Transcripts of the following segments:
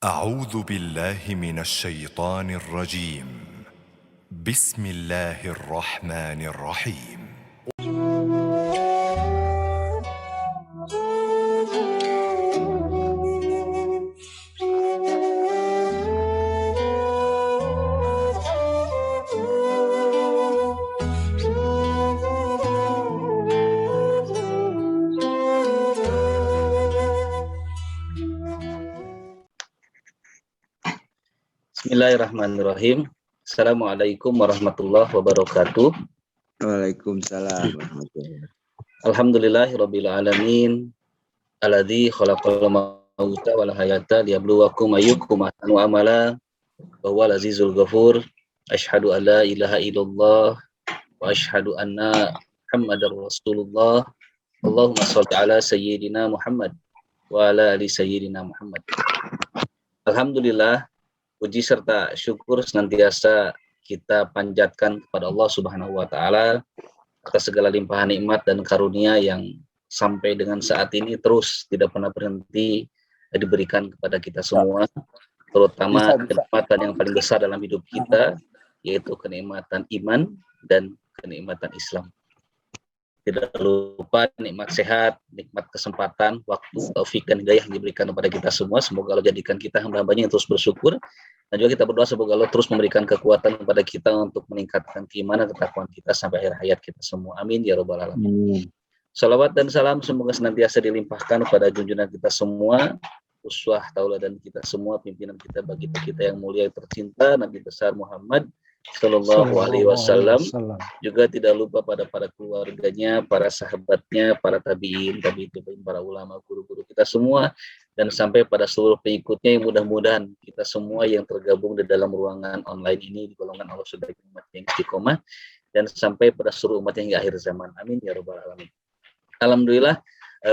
أعوذ بالله من الشيطان الرجيم. بسم الله الرحمن الرحيم. Bismillahirrahmanirrahim. Assalamualaikum warahmatullahi wabarakatuh. Waalaikumsalam warahmatullahi wabarakatuh. Alhamdulillahirabbil alamin. Alladzi khalaqal mauta wal hayata liyabluwakum ayyukum ahsanu amala. Wa huwal azizul ghafur. Asyhadu an la ilaha illallah wa asyhadu anna Muhammadar Rasulullah. Allahumma shalli ala sayyidina Muhammad wa ala ali sayyidina Muhammad. Alhamdulillah, puji serta syukur senantiasa kita panjatkan kepada Allah Subhanahu wa taala atas segala limpahan nikmat dan karunia yang sampai dengan saat ini terus tidak pernah berhenti diberikan kepada kita semua, terutama kenikmatan yang paling besar dalam hidup kita, yaitu kenikmatan iman dan kenikmatan Islam. Tidak lupa nikmat sehat, nikmat kesempatan, waktu, taufik dan hidayah yang diberikan kepada kita semua. Semoga Allah jadikan kita hamba-hambanya yang terus bersyukur. Dan juga kita berdoa semoga Allah terus memberikan kekuatan kepada kita untuk meningkatkan keimanan dan ketakwaan kita sampai akhir hayat kita semua. Amin ya rabbal alamin. Salawat dan salam semoga senantiasa dilimpahkan kepada junjungan kita semua, uswah tauladan kita semua, pimpinan kita, bagi kita yang mulia yang tercinta, Nabi besar Muhammad Sallallahu Alaihi Wasallam. Juga tidak lupa pada keluarganya, para sahabatnya, para tabiin, para ulama, guru-guru kita semua, dan sampai pada seluruh pengikutnya yang mudah-mudahan kita semua yang tergabung di dalam ruangan online ini di golongan Allah sebagai umat yang istiqomah, dan sampai pada seluruh umat yang akhir zaman. Amin ya rabbal alamin. Alhamdulillah,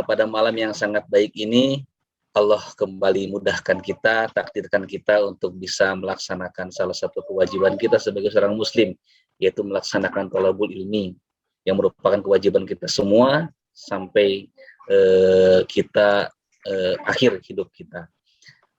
pada malam yang sangat baik ini Allah kembali mudahkan kita, takdirkan kita untuk bisa melaksanakan salah satu kewajiban kita sebagai seorang muslim, yaitu melaksanakan thalabul ilmi, yang merupakan kewajiban kita semua sampai kita akhir hidup kita.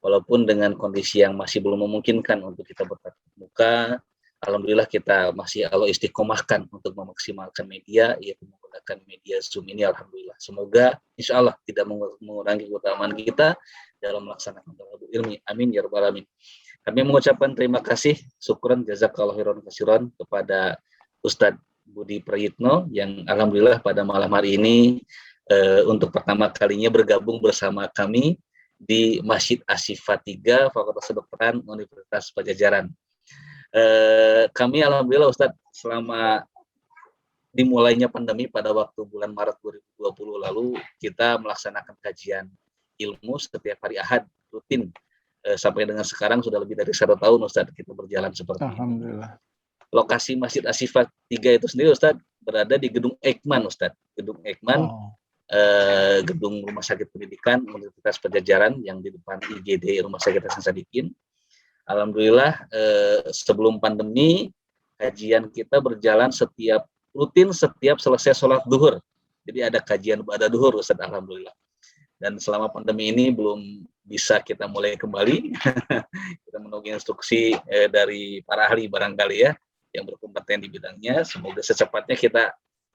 Walaupun dengan kondisi yang masih belum memungkinkan untuk kita bertatap muka, alhamdulillah kita masih Allah istiqomahkan untuk memaksimalkan media, yaitu menggunakan media Zoom ini. Alhamdulillah, semoga insya Allah tidak mengurangi keutamaan kita dalam melaksanakan thalabul ilmi. Amin ya rabbal alamin. Kami mengucapkan terima kasih, syukran jazakallahu khairan katsiran kepada Ustadz Budi Prayitno yang alhamdulillah pada malam hari ini untuk pertama kalinya bergabung bersama kami di Masjid Asy-Syifa 3 Fakultas Kedokteran Universitas Padjadjaran. Kami alhamdulillah Ustadz, selama dimulainya pandemi pada waktu bulan Maret 2020 lalu, kita melaksanakan kajian ilmu setiap hari Ahad rutin, sampai dengan sekarang sudah lebih dari 1 tahun Ustadz kita berjalan seperti Alhamdulillah. Lokasi Masjid Asy-Syifa 3 itu sendiri Ustadz berada di Gedung Eijkman Ustadz. Gedung Eijkman, gedung Rumah Sakit Pendidikan Universitas Padjadjaran yang di depan IGD Rumah Sakit Hasan Sadikin. Alhamdulillah, sebelum pandemi kajian kita berjalan rutin setiap selesai sholat duhur. Jadi ada kajian ba'da duhur Ustaz, alhamdulillah. Dan selama pandemi ini belum bisa kita mulai kembali. Kita menunggu instruksi dari para ahli barangkali ya yang berkompeten di bidangnya. Semoga secepatnya kita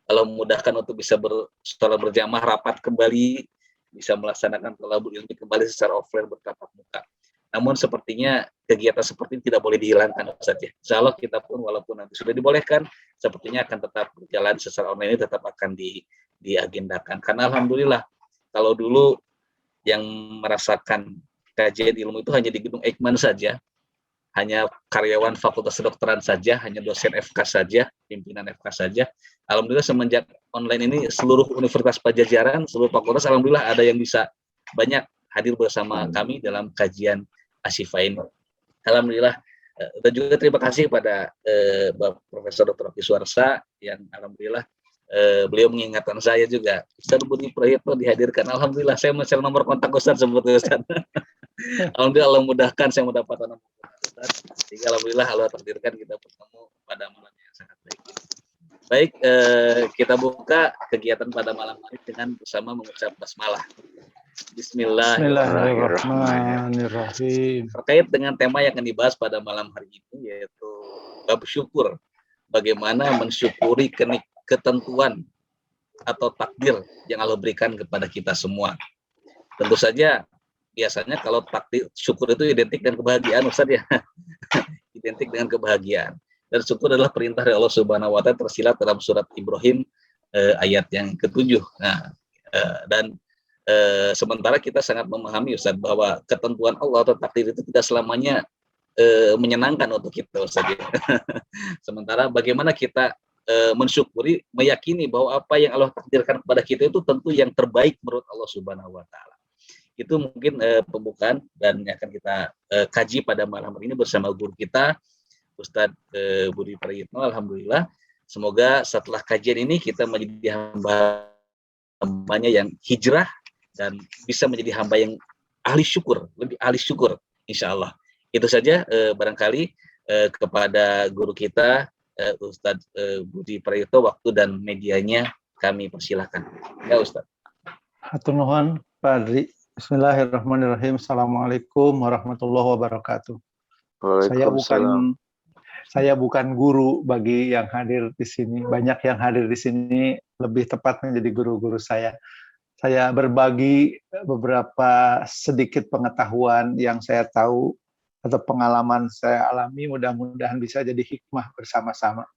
kalau memudahkan untuk bisa sholat berjamaah, rapat kembali, bisa melaksanakan thalabul ilmi kembali secara offline bertatap muka. Namun sepertinya kegiatan seperti ini tidak boleh dihilangkan Ustaz ya. Insya Allah kita pun walaupun nanti sudah dibolehkan, sepertinya akan tetap berjalan secara online, ini tetap akan diagendakan. Karena alhamdulillah, kalau dulu yang merasakan kajian ilmu itu hanya di Gedung Eijkman saja, hanya karyawan Fakultas Kedokteran saja, hanya dosen FK saja, pimpinan FK saja. Alhamdulillah semenjak online ini seluruh Universitas Padjadjaran, seluruh fakultas alhamdulillah ada yang bisa banyak hadir bersama kami dalam kajian Asy-Syifa ini. Alhamdulillah, dan juga terima kasih kepada Bapak Profesor Dr. Oki Suarsa yang alhamdulillah beliau mengingatkan saya juga, Ustaz Budi Prayitno dihadirkan. Alhamdulillah saya mencari nomor kontak Ustaz sebetulnya Ustaz. Alhamdulillah Allah mudahkan saya mendapatkan nomor kontak Ustaz. Sehingga alhamdulillah Allah takdirkan kita bertemu pada malam yang sangat baik. Baik, kita buka kegiatan pada malam hari dengan bersama mengucap basmalah. Bismillahirrahmanirrahim. Terkait dengan tema yang akan dibahas pada malam hari ini, yaitu bab syukur. Bagaimana mensyukuri ketentuan atau takdir yang Allah berikan kepada kita semua. Tentu saja biasanya kalau takdir syukur itu identik dengan kebahagiaan, Ustaz ya. Identik dengan kebahagiaan. Dan syukur adalah perintah dari Allah Subhanahu wa taala tersirat dalam surat Ibrahim ayat yang ke-7. Nah, sementara kita sangat memahami, Ustaz, bahwa ketentuan Allah atau takdir itu tidak selamanya menyenangkan untuk kita, Ustaz ya. Sementara bagaimana kita mensyukuri, meyakini bahwa apa yang Allah takdirkan kepada kita itu tentu yang terbaik menurut Allah Subhanahu wa taala. Itu mungkin pembukaan dan yang akan kita kaji pada malam ini bersama guru kita Ustadz Budi Prayitno. Alhamdulillah, semoga setelah kajian ini kita menjadi hambanya yang hijrah dan bisa menjadi hamba yang ahli syukur, lebih ahli syukur, insya Allah. Itu saja barangkali kepada guru kita Ustadz Budi Prayitno, waktu dan medianya kami persilahkan. Ya Ustadz. Hatur nuhun Pak Adri. Bismillahirrahmanirrahim. Assalamualaikum warahmatullahi wabarakatuh. Saya bukan guru bagi yang hadir di sini. Banyak yang hadir di sini lebih tepat menjadi guru-guru saya. Saya berbagi beberapa sedikit pengetahuan yang saya tahu atau pengalaman saya alami, mudah-mudahan bisa jadi hikmah bersama-sama.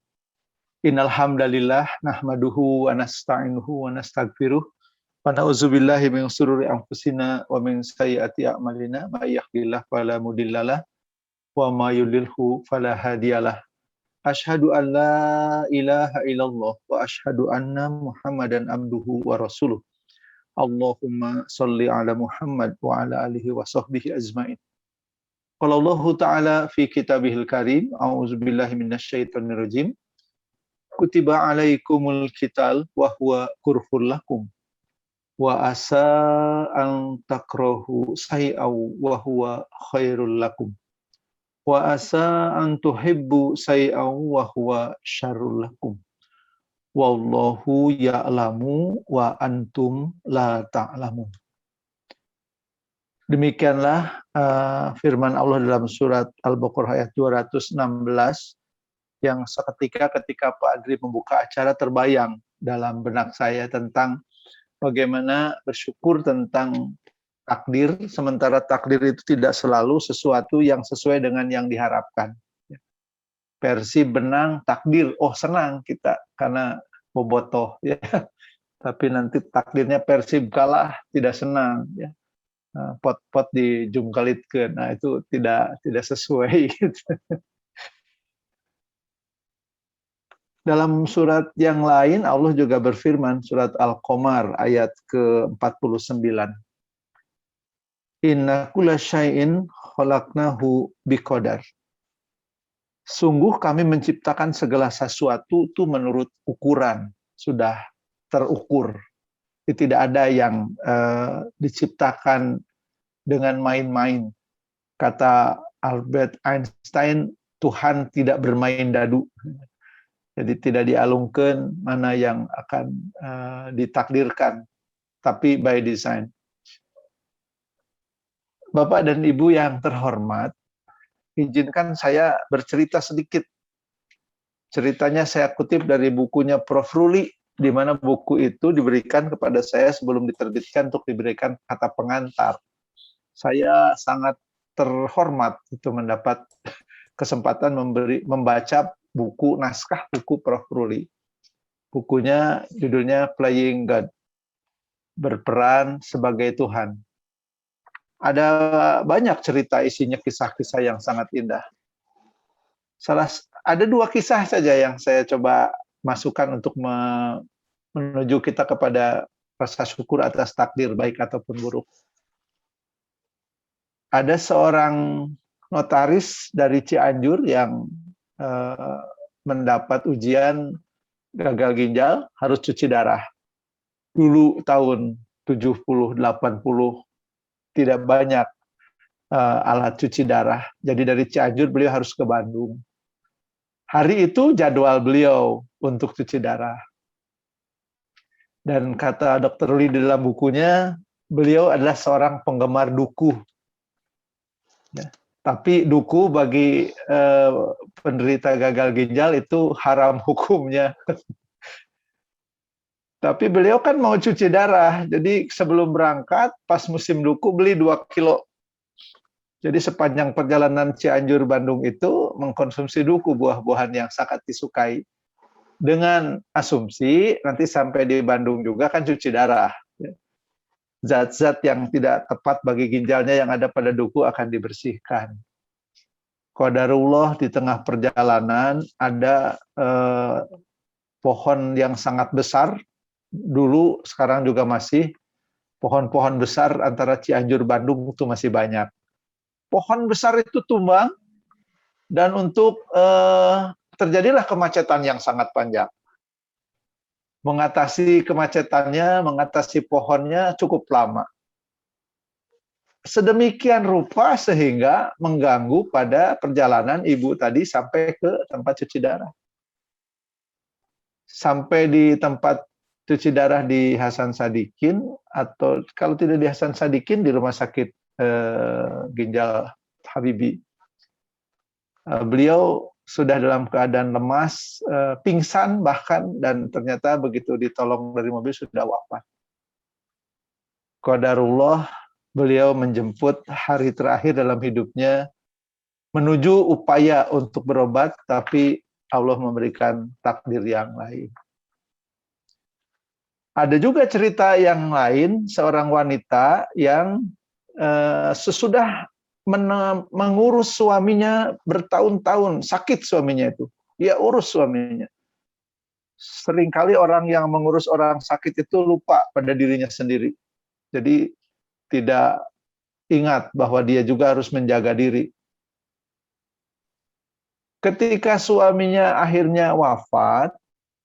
Innal hamdalillah nahmaduhu wa nasta'inuhu wa nastaghfiruh wa na'udzubillahi min shururi anfusina wa min sayyiati a'malina may yahdihillahu fala mudhillalah wa may yudlilhu fala hadiyalah. Asyhadu an la ilaha illallah wa asyhadu anna Muhammadan abduhu wa rasuluh. Allahumma shalli ala Muhammad wa ala alihi wa sahbihi ajmain. Qala Allah Ta'ala fi kitabihil karim, a'udzubillahi minasyaitonir rajim. Kutiba alaikumul qital wa huwa kurhul lakum wa asa an takrahu shay'aw wa huwa khairul lakum wa asa an tuhibbu shay'aw wa huwa syarrul lakum wallahu ya'lamu wa antum la ta'lamun. Demikianlah firman Allah dalam surat Al-Baqarah ayat 216 yang seketika ketika Pak Adri membuka acara terbayang dalam benak saya tentang bagaimana bersyukur tentang takdir, sementara takdir itu tidak selalu sesuatu yang sesuai dengan yang diharapkan. Versi benang takdir, oh senang kita karena bobotoh ya. Tapi nanti takdirnya Persib kalah tidak senang ya. Pot-pot dijungkalitkeun. Nah, itu tidak sesuai gitu. Dalam surat yang lain Allah juga berfirman, surat Al-Qamar ayat ke-49. Inna kulla syai'in khalaqnahu biqadar. Sungguh kami menciptakan segala sesuatu itu menurut ukuran, sudah terukur. Tidak ada yang diciptakan dengan main-main. Kata Albert Einstein, Tuhan tidak bermain dadu. Jadi tidak dialungkan mana yang akan ditakdirkan, tapi by design. Bapak dan Ibu yang terhormat, izinkan saya bercerita sedikit. Ceritanya saya kutip dari bukunya Prof. Ruli, di mana buku itu diberikan kepada saya sebelum diterbitkan untuk diberikan kata pengantar. Saya sangat terhormat itu mendapat kesempatan membaca buku naskah buku Prof. Ruli. Bukunya judulnya Playing God, berperan sebagai Tuhan. Ada banyak cerita isinya, kisah-kisah yang sangat indah. Ada 2 kisah saja yang saya coba masukkan untuk menuju kita kepada rasa syukur atas takdir baik ataupun buruk. Ada seorang notaris dari Cianjur yang mendapat ujian gagal ginjal, harus cuci darah. Dulu tahun 70-80 tidak banyak alat cuci darah. Jadi dari Cianjur beliau harus ke Bandung. Hari itu jadwal beliau untuk cuci darah. Dan kata Dr. Lee di dalam bukunya, beliau adalah seorang penggemar duku. Ya. Tapi duku bagi penderita gagal ginjal itu haram hukumnya. Tapi beliau kan mau cuci darah, jadi sebelum berangkat, pas musim duku beli 2 kilo. Jadi sepanjang perjalanan Cianjur Bandung itu mengkonsumsi duku, buah-buahan yang sangat disukai. Dengan asumsi nanti sampai di Bandung juga kan cuci darah. Zat-zat yang tidak tepat bagi ginjalnya yang ada pada duku akan dibersihkan. Qadarullah di tengah perjalanan ada pohon yang sangat besar, dulu sekarang juga masih, pohon-pohon besar antara Cianjur Bandung itu masih banyak. Pohon besar itu tumbang, dan untuk terjadilah kemacetan yang sangat panjang. Mengatasi kemacetannya, mengatasi pohonnya cukup lama. Sedemikian rupa sehingga mengganggu pada perjalanan ibu tadi sampai ke tempat cuci darah. Sampai di tempat cuci darah di Hasan Sadikin, atau kalau tidak di Hasan Sadikin, di rumah sakit ginjal Habibie. Beliau sudah dalam keadaan lemas, pingsan bahkan, dan ternyata begitu ditolong dari mobil sudah wafat. Qadarullah, beliau menjemput hari terakhir dalam hidupnya menuju upaya untuk berobat, tapi Allah memberikan takdir yang lain. Ada juga cerita yang lain, seorang wanita yang sesudah mengurus suaminya bertahun-tahun, sakit suaminya itu, dia urus suaminya. Seringkali orang yang mengurus orang sakit itu lupa pada dirinya sendiri. Jadi tidak ingat bahwa dia juga harus menjaga diri. Ketika suaminya akhirnya wafat,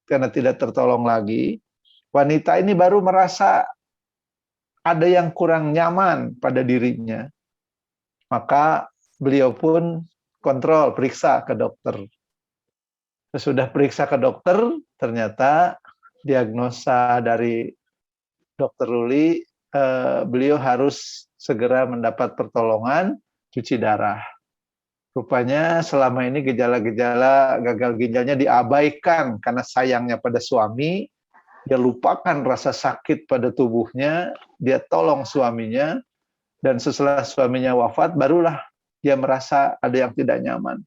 karena tidak tertolong lagi, wanita ini baru merasa ada yang kurang nyaman pada dirinya. Maka beliau pun kontrol, periksa ke dokter. Sesudah periksa ke dokter, ternyata diagnosa dari Dokter Ruli, beliau harus segera mendapat pertolongan cuci darah. Rupanya selama ini gejala-gejala gagal ginjalnya diabaikan karena sayangnya pada suami. Dia lupakan rasa sakit pada tubuhnya, dia tolong suaminya, dan setelah suaminya wafat, barulah dia merasa ada yang tidak nyaman.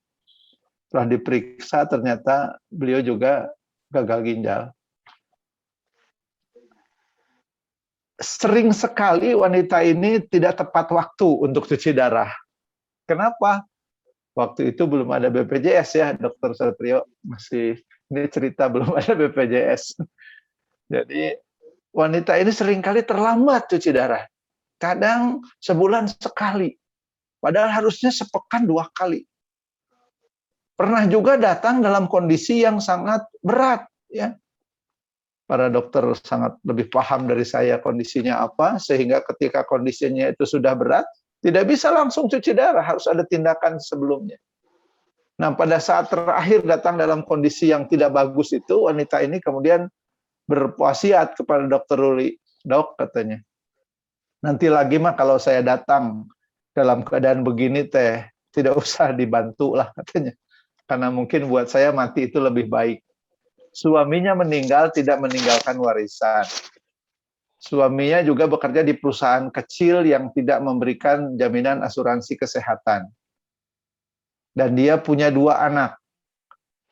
Setelah diperiksa, ternyata beliau juga gagal ginjal. Sering sekali wanita ini tidak tepat waktu untuk cuci darah. Kenapa? Waktu itu belum ada BPJS ya, Dokter Satrio. Ini cerita belum ada BPJS. Jadi wanita ini seringkali terlambat cuci darah. Kadang sebulan sekali. Padahal harusnya sepekan 2 kali. Pernah juga datang dalam kondisi yang sangat berat. Ya. Para dokter sangat lebih paham dari saya kondisinya apa, sehingga ketika kondisinya itu sudah berat, tidak bisa langsung cuci darah, harus ada tindakan sebelumnya. Nah, pada saat terakhir datang dalam kondisi yang tidak bagus itu, wanita ini kemudian berwasiat kepada Dokter Ruli. Dok, katanya, nanti lagi mah kalau saya datang dalam keadaan begini teh, tidak usah dibantu lah, katanya. Karena mungkin buat saya mati itu lebih baik. Suaminya meninggal, tidak meninggalkan warisan. Suaminya juga bekerja di perusahaan kecil yang tidak memberikan jaminan asuransi kesehatan. Dan dia punya 2 anak.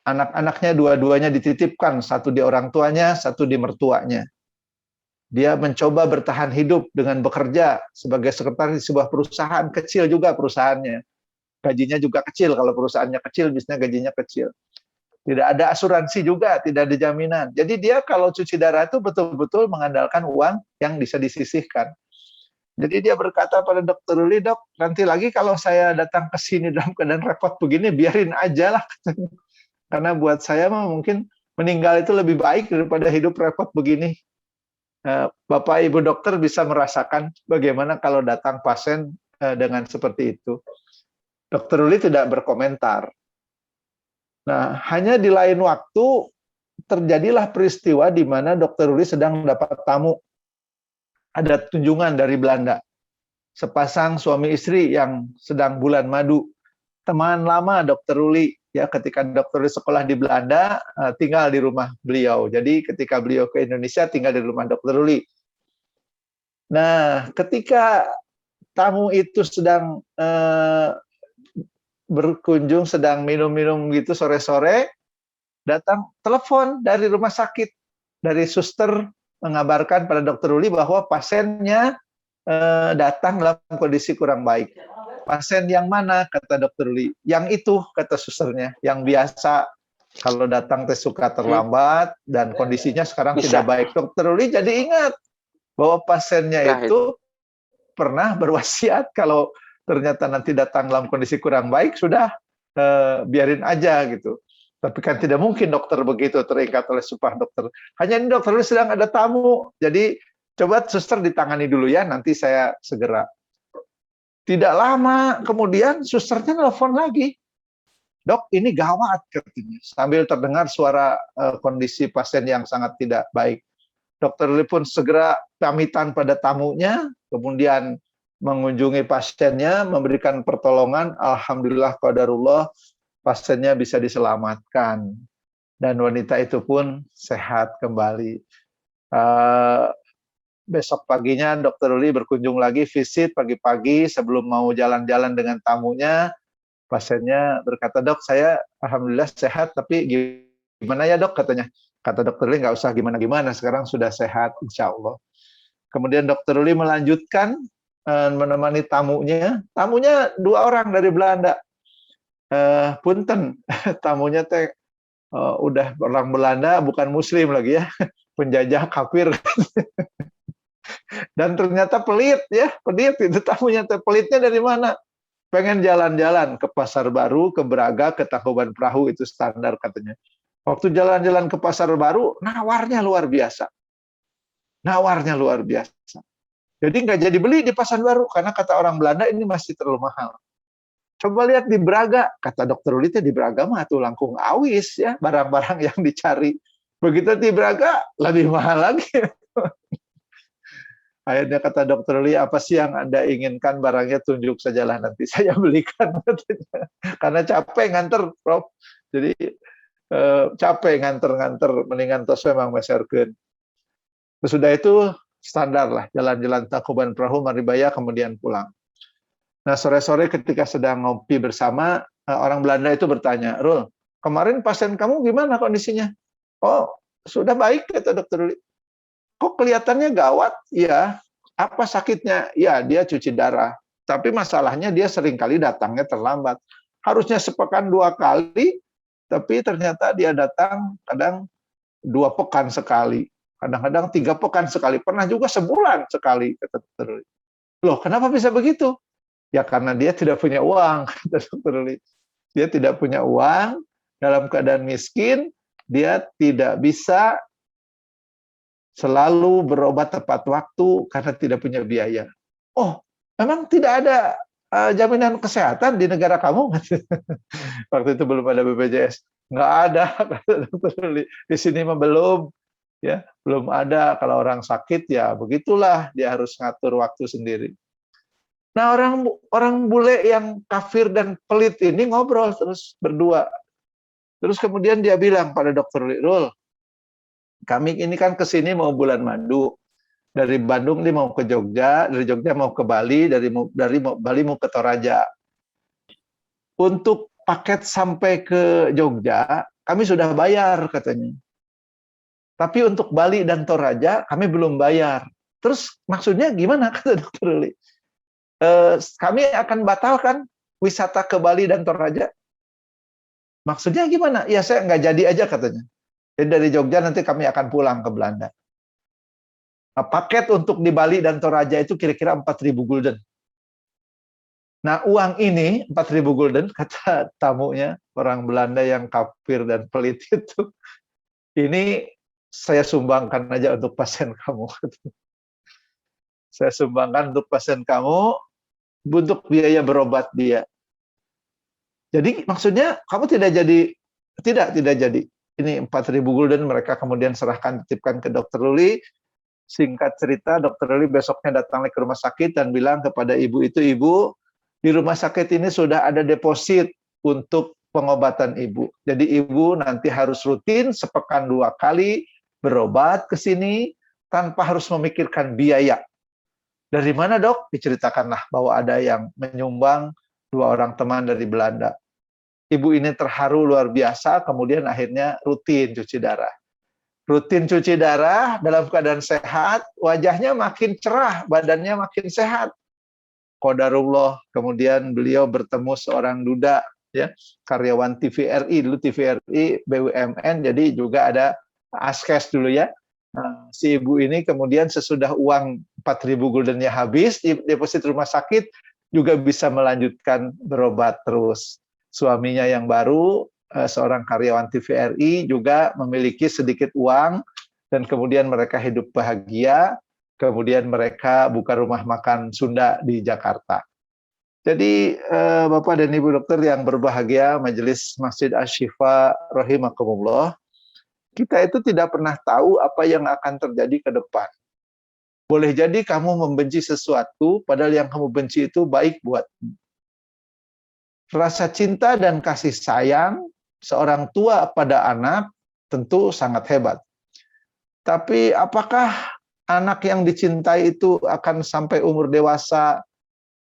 Anak-anaknya dua-duanya dititipkan, satu di orang tuanya, satu di mertuanya. Dia mencoba bertahan hidup dengan bekerja sebagai sekretaris di sebuah perusahaan kecil juga perusahaannya. Gajinya juga kecil, kalau perusahaannya kecil, biasanya gajinya kecil. Tidak ada asuransi juga, tidak ada jaminan. Jadi dia kalau cuci darah itu betul-betul mengandalkan uang yang bisa disisihkan. Jadi dia berkata pada Dokter Ruli, Dok, nanti lagi kalau saya datang ke sini dalam keadaan repot begini, biarin aja lah. Karena buat saya mungkin meninggal itu lebih baik daripada hidup repot begini. Bapak Ibu dokter bisa merasakan bagaimana kalau datang pasien dengan seperti itu. Dokter Ruli tidak berkomentar. Nah, hanya di lain waktu terjadilah peristiwa di mana Dokter Ruli sedang mendapat tamu. ada kunjungan dari Belanda. Sepasang suami istri yang sedang bulan madu. Teman lama Dokter Ruli, ya, ketika Dokter Ruli sekolah di Belanda, tinggal di rumah beliau. Jadi ketika beliau ke Indonesia tinggal di rumah Dokter Ruli. Nah, ketika tamu itu sedang berkunjung, sedang minum-minum gitu sore-sore, datang telepon dari rumah sakit, dari suster mengabarkan pada Dokter Ruli bahwa pasiennya datang dalam kondisi kurang baik. Pasien yang mana, kata Dokter Ruli? Yang itu, kata susternya, yang biasa kalau datang suka terlambat dan kondisinya sekarang tidak baik. Dokter Ruli jadi ingat bahwa pasiennya itu pernah berwasiat kalau ternyata nanti datang dalam kondisi kurang baik, sudah biarin aja gitu. Tapi kan tidak mungkin dokter begitu, terikat oleh sumpah dokter. Hanya ini dokter sedang ada tamu, jadi coba suster ditangani dulu ya, nanti saya segera. Tidak lama kemudian susternya nelfon lagi. Dok, ini gawat katanya. Sambil terdengar suara kondisi pasien yang sangat tidak baik. Dokter pun segera pamitan pada tamunya, kemudian mengunjungi pasiennya, memberikan pertolongan. Alhamdulillah qadarullah, pasiennya bisa diselamatkan. Dan wanita itu pun sehat kembali. Besok paginya Dokter Ruli berkunjung lagi, visit pagi-pagi sebelum mau jalan-jalan dengan tamunya. Pasiennya berkata, dok, saya alhamdulillah sehat, tapi gimana ya dok, katanya. Kata Dokter Ruli, nggak usah gimana-gimana, sekarang sudah sehat, insya Allah. Kemudian Dokter Ruli melanjutkan menemani tamunya. Tamunya 2 orang dari Belanda. Punten, tamunya teh udah orang Belanda, bukan Muslim lagi ya, penjajah kafir. Dan ternyata pelit ya, pelit itu tamunya teh. Pelitnya dari mana? Pengen jalan-jalan ke Pasar Baru, ke Braga, ke Tangkuban Perahu, itu standar katanya. Waktu jalan-jalan ke Pasar Baru, nawarnya luar biasa. Nawarnya luar biasa. Jadi nggak jadi beli di Pasar Baru, karena kata orang Belanda ini masih terlalu mahal. Coba lihat di Braga, kata Dokter Ruli, di Braga mah tuh langkung awis ya, barang-barang yang dicari. Begitu di Braga, lebih mahal lagi. Akhirnya kata Dokter Ruli, apa sih yang Anda inginkan, barangnya tunjuk sajalah, nanti saya belikan. Karena capek nganter, Prof. Jadi capek nganter-nganter, mendingan tos memang meserkeun. Sesudah itu standar lah, jalan-jalan Tangkuban Perahu, Maribaya, kemudian pulang. Nah, sore-sore ketika sedang ngopi bersama, orang Belanda itu bertanya, Rul, kemarin pasien kamu gimana kondisinya? Oh, sudah baik, kata Dokter Ruli. Kok kelihatannya gawat? Iya. Apa sakitnya? Ya, dia cuci darah. Tapi masalahnya dia seringkali datangnya terlambat. Harusnya sepekan 2 kali, tapi ternyata dia datang kadang 2 pekan sekali. Kadang-kadang 3 pekan sekali. Pernah juga sebulan sekali, kata Dokter Ruli. Loh, kenapa bisa begitu? Ya karena dia tidak punya uang, kata Dokter Ruli. Dia tidak punya uang, dalam keadaan miskin, dia tidak bisa selalu berobat tepat waktu karena tidak punya biaya. Oh, memang tidak ada jaminan kesehatan di negara kamu? Waktu itu belum ada BPJS. Nggak ada, kata Dokter Ruli. Di sini mah belum. Ya, belum ada. Kalau orang sakit ya begitulah, dia harus ngatur waktu sendiri. Nah, orang bule yang kafir dan pelit ini ngobrol terus berdua. Terus kemudian dia bilang pada Dokter Rul, kami ini kan ke sini mau bulan madu. Dari Bandung dia mau ke Jogja, dari Jogja mau ke Bali, dari Bali mau ke Toraja. Untuk paket sampai ke Jogja, kami sudah bayar katanya. Tapi untuk Bali dan Toraja kami belum bayar. Terus maksudnya gimana, kata Dokter Ruli? Kami akan batalkan wisata ke Bali dan Toraja. Maksudnya gimana? Ya saya nggak jadi aja katanya. Jadi dari Jogja nanti kami akan pulang ke Belanda. Nah, paket untuk di Bali dan Toraja itu kira-kira 4.000 gulden. Nah, uang ini 4.000 gulden, kata tamunya, orang Belanda yang kafir dan pelit itu, ini saya sumbangkan aja untuk pasien kamu. Saya sumbangkan untuk pasien kamu, untuk biaya berobat dia. Jadi maksudnya kamu tidak jadi. Ini 4.000 gulden mereka kemudian serahkan, titipkan ke Dokter Ruli. Singkat cerita, dokter Lili besoknya datang ke rumah sakit dan bilang kepada ibu itu, ibu, di rumah sakit ini sudah ada deposit untuk pengobatan ibu. Jadi ibu nanti harus rutin sepekan 2 kali berobat ke sini tanpa harus memikirkan biaya. Dari mana dok? Diceritakanlah bahwa ada yang menyumbang 2 orang teman dari Belanda. Ibu ini terharu luar biasa, kemudian akhirnya rutin cuci darah. Rutin cuci darah, dalam keadaan sehat, wajahnya makin cerah, badannya makin sehat. Qadarullah, kemudian beliau bertemu seorang duda, ya, karyawan TVRI, dulu TVRI BUMN, jadi juga ada Askes dulu ya. Nah, si ibu ini kemudian sesudah uang 4.000 guldennya habis di deposit rumah sakit, juga bisa melanjutkan berobat terus. Suaminya yang baru, seorang karyawan TVRI, juga memiliki sedikit uang, dan kemudian mereka hidup bahagia, kemudian mereka buka rumah makan Sunda di Jakarta. Jadi Bapak dan Ibu dokter yang berbahagia, Majelis Masjid Asy-Syifa rahimakumullah, kita itu tidak pernah tahu apa yang akan terjadi ke depan. Boleh jadi kamu membenci sesuatu, padahal yang kamu benci itu baik buatmu. Rasa cinta dan kasih sayang seorang tua pada anak tentu sangat hebat. Tapi apakah anak yang dicintai itu akan sampai umur dewasa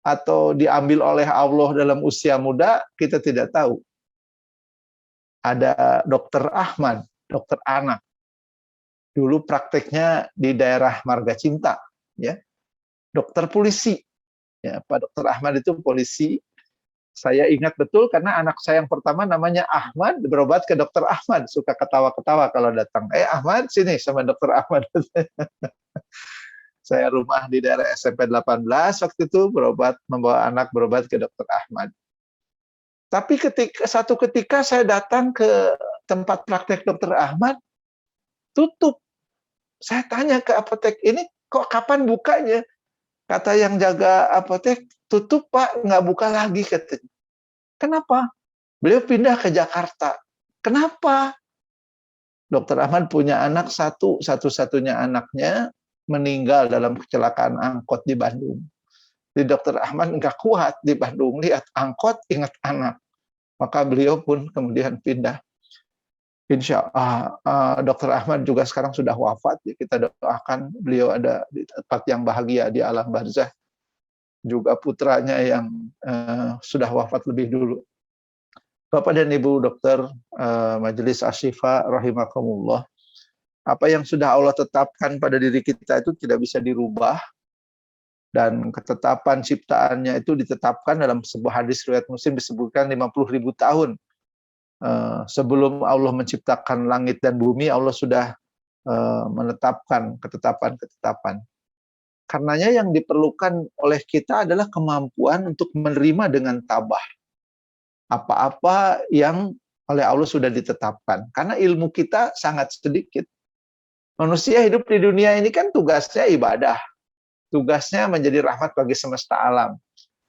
atau diambil oleh Allah dalam usia muda? Kita tidak tahu. Ada dokter Ahmad, dokter anak. Dulu prakteknya di daerah Marga Cinta, ya. Dokter polisi. Ya, Pak Dokter Ahmad itu polisi. Saya ingat betul karena anak saya yang pertama namanya Ahmad, berobat ke dokter Ahmad, suka ketawa-ketawa kalau datang. Ahmad, sini sama dokter Ahmad. Saya rumah di daerah SMP 18 waktu itu, berobat, membawa anak berobat ke dokter Ahmad. Tapi satu ketika saya datang ke tempat praktek dokter Ahmad, tutup. Saya tanya ke apotek, ini kok kapan bukanya? Kata yang jaga apotek, tutup Pak, nggak buka lagi katanya. Kenapa? Beliau pindah ke Jakarta. Kenapa? Dokter Ahmad punya anak satu-satunya anaknya meninggal dalam kecelakaan angkot di Bandung. Jadi Dokter Ahmad nggak kuat di Bandung, lihat angkot, ingat anak. Maka beliau pun kemudian pindah. Insya Allah, Dokter Ahmad juga sekarang sudah wafat. Kita doakan beliau ada di tempat yang bahagia di alam barzah. Juga putranya yang sudah wafat lebih dulu. Bapak dan Ibu dokter Majelis Asy-Syifa rahimakumullah, apa yang sudah Allah tetapkan pada diri kita itu tidak bisa dirubah, dan ketetapan ciptaannya itu ditetapkan dalam sebuah hadis riwayat Muslim, disebutkan 50.000 tahun sebelum Allah menciptakan langit dan bumi, Allah sudah menetapkan ketetapan-ketetapan. Karenanya yang diperlukan oleh kita adalah kemampuan untuk menerima dengan tabah apa-apa yang oleh Allah sudah ditetapkan. Karena ilmu kita sangat sedikit. Manusia hidup di dunia ini kan tugasnya ibadah. Tugasnya menjadi rahmat bagi semesta alam.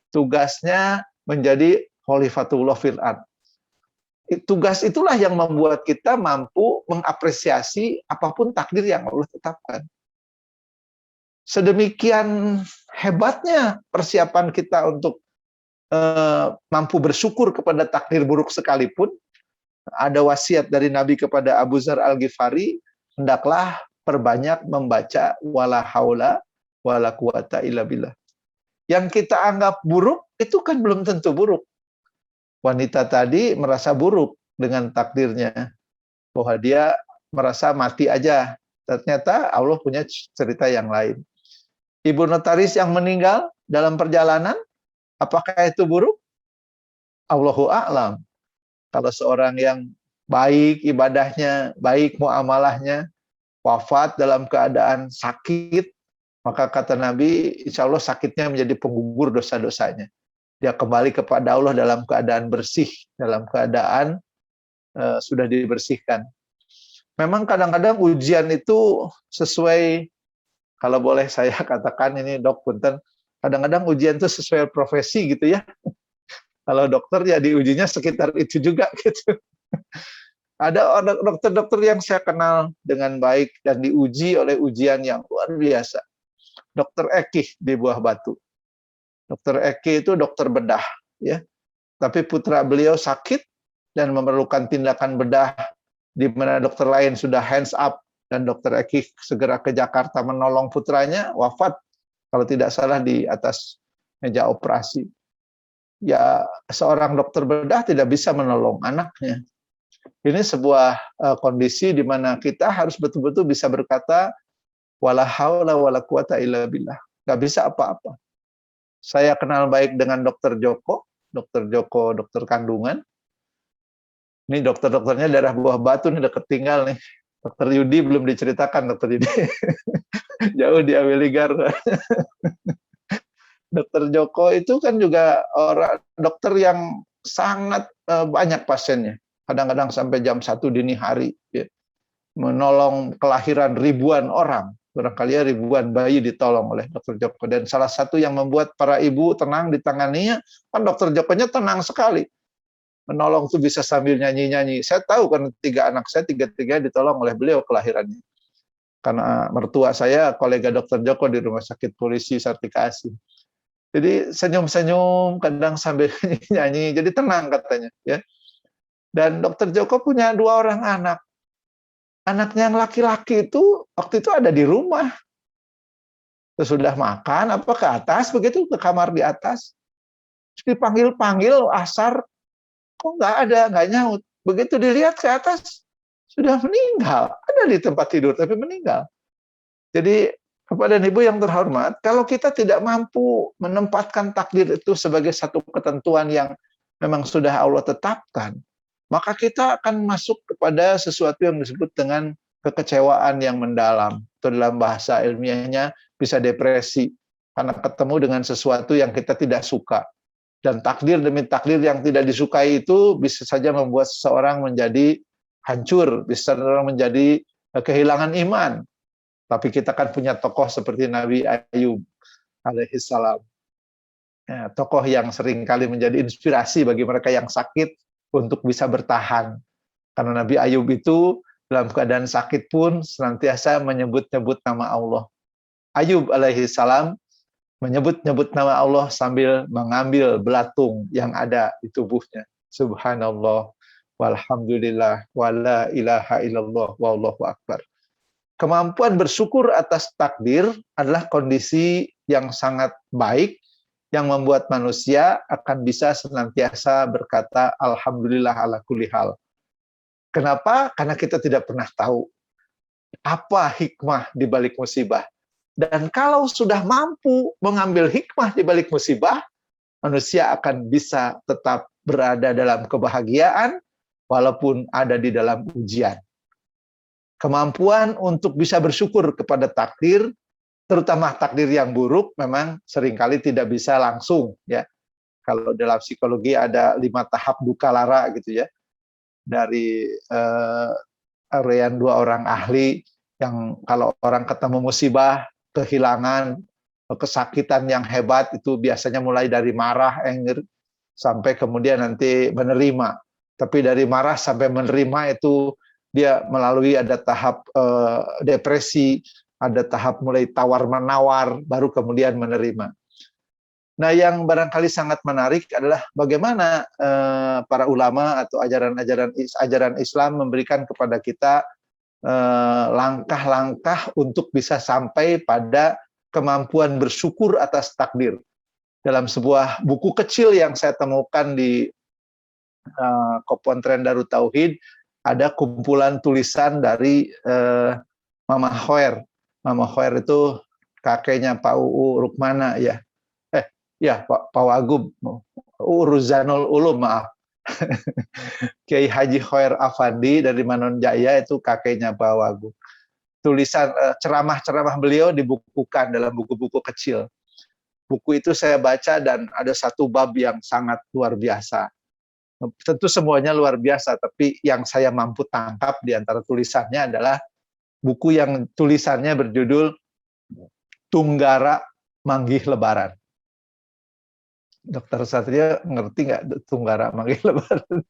Tugasnya menjadi khalifatullah fil ardh. Tugas itulah yang membuat kita mampu mengapresiasi apapun takdir yang Allah tetapkan. Sedemikian hebatnya persiapan kita untuk mampu bersyukur kepada takdir buruk sekalipun. Ada wasiat dari Nabi kepada Abu Dzar Al-Ghifari, hendaklah perbanyak membaca wala haula wala quwata illa billah. Yang kita anggap buruk itu kan belum tentu buruk. Wanita tadi merasa buruk dengan takdirnya, bahwa dia merasa mati aja. Ternyata Allah punya cerita yang lain. Ibu notaris yang meninggal dalam perjalanan, apakah itu buruk? Allahu a'lam. Kalau seorang yang baik ibadahnya, baik muamalahnya, wafat dalam keadaan sakit, maka kata Nabi, insya Allah sakitnya menjadi penggugur dosa-dosanya. Dia kembali kepada Allah dalam keadaan bersih, dalam keadaan sudah dibersihkan. Memang kadang-kadang ujian itu sesuai, kalau boleh saya katakan ini dok punten, kadang-kadang ujian itu sesuai profesi gitu ya. Kalau dokter ya diujinya sekitar itu juga gitu. Ada dokter-dokter yang saya kenal dengan baik dan diuji oleh ujian yang luar biasa. Dokter Eki di Buah Batu. Dokter Eki itu dokter bedah, ya. Tapi putra beliau sakit dan memerlukan tindakan bedah, di mana dokter lain sudah hands up, dan dokter Eki segera ke Jakarta menolong putranya, wafat kalau tidak salah di atas meja operasi. Ya, seorang dokter bedah tidak bisa menolong anaknya. Ini sebuah kondisi di mana kita harus betul-betul bisa berkata, wala haula wala quwata illa billah. Nggak bisa apa-apa. Saya kenal baik dengan dokter Joko, dokter kandungan. Ini dokter-dokternya daerah Buah Batu, nih deket tinggal nih. Dokter Yudi belum diceritakan, dokter Yudi. Jauh di Aweligar. Dokter Joko itu kan juga orang dokter yang sangat banyak pasiennya. Kadang-kadang sampai jam 1 dini hari, ya. Menolong kelahiran ribuan orang, barangkali ribuan bayi ditolong oleh dokter Joko. Dan salah satu yang membuat para ibu tenang ditanganinya, kan dokter Jokonya tenang sekali. Menolong tuh bisa sambil nyanyi-nyanyi. Saya tahu kan 3 anak saya, 3-3 ditolong oleh beliau kelahirannya. Karena mertua saya kolega dokter Joko di Rumah Sakit Polisi Sartikasi. Jadi senyum-senyum, kadang sambil nyanyi, jadi tenang katanya, ya. Dan dokter Joko punya 2 orang anak. Anaknya yang laki-laki itu waktu itu ada di rumah. Sesudah makan, apa ke atas, begitu ke kamar di atas. Terus dipanggil-panggil asar, kok nggak ada, nggak nyaut. Begitu dilihat ke atas, sudah meninggal. Ada di tempat tidur, tapi meninggal. Jadi, kepada ibu yang terhormat, kalau kita tidak mampu menempatkan takdir itu sebagai satu ketentuan yang memang sudah Allah tetapkan, maka kita akan masuk kepada sesuatu yang disebut dengan kekecewaan yang mendalam. Atau dalam bahasa ilmiahnya bisa depresi, karena ketemu dengan sesuatu yang kita tidak suka. Dan takdir demi takdir yang tidak disukai itu bisa saja membuat seseorang menjadi hancur, bisa seseorang menjadi kehilangan iman. Tapi kita kan punya tokoh seperti Nabi Ayub alaihissalam. Ya, tokoh yang seringkali menjadi inspirasi bagi mereka yang sakit untuk bisa bertahan. Karena Nabi Ayub itu dalam keadaan sakit pun senantiasa menyebut-nyebut nama Allah. Ayub alaihissalam menyebut-nyebut nama Allah sambil mengambil belatung yang ada di tubuhnya. Subhanallah, walhamdulillah, wala ilaha illallah, wallahu akbar. Kemampuan bersyukur atas takdir adalah kondisi yang sangat baik yang membuat manusia akan bisa senantiasa berkata alhamdulillah ala kulli hal. Kenapa? Karena kita tidak pernah tahu apa hikmah di balik musibah. Dan kalau sudah mampu mengambil hikmah di balik musibah, manusia akan bisa tetap berada dalam kebahagiaan walaupun ada di dalam ujian. Kemampuan untuk bisa bersyukur kepada takdir, terutama takdir yang buruk, memang seringkali tidak bisa langsung, ya. Kalau dalam psikologi ada 5 tahap duka lara gitu, ya. Dari area 2 orang ahli yang kalau orang ketemu musibah, kehilangan, kesakitan yang hebat itu biasanya mulai dari marah, anger, sampai kemudian nanti menerima. Tapi dari marah sampai menerima itu dia melalui ada tahap depresi, ada tahap mulai tawar-menawar, baru kemudian menerima. Nah, yang barangkali sangat menarik adalah bagaimana para ulama atau ajaran Islam memberikan kepada kita langkah-langkah untuk bisa sampai pada kemampuan bersyukur atas takdir. Dalam sebuah buku kecil yang saya temukan di Kopontren Darut Tauhid, ada kumpulan tulisan dari Mama Khoer. Mama Khoer itu kakeknya Pak UU Rukmana, ya. Pak Wagub, Ruzanul Ulum, maaf. Kiai Haji Khoer Afandi dari Manon Jaya itu kakeknya Pak Wagub. Tulisan ceramah-ceramah beliau dibukukan dalam buku-buku kecil. Buku itu saya baca dan ada satu bab yang sangat luar biasa. Tentu semuanya luar biasa, tapi yang saya mampu tangkap di antara tulisannya adalah buku yang tulisannya berjudul Tunggara Manggih Lebaran. Dokter Satria ngerti nggak Tunggara Manggih Lebaran?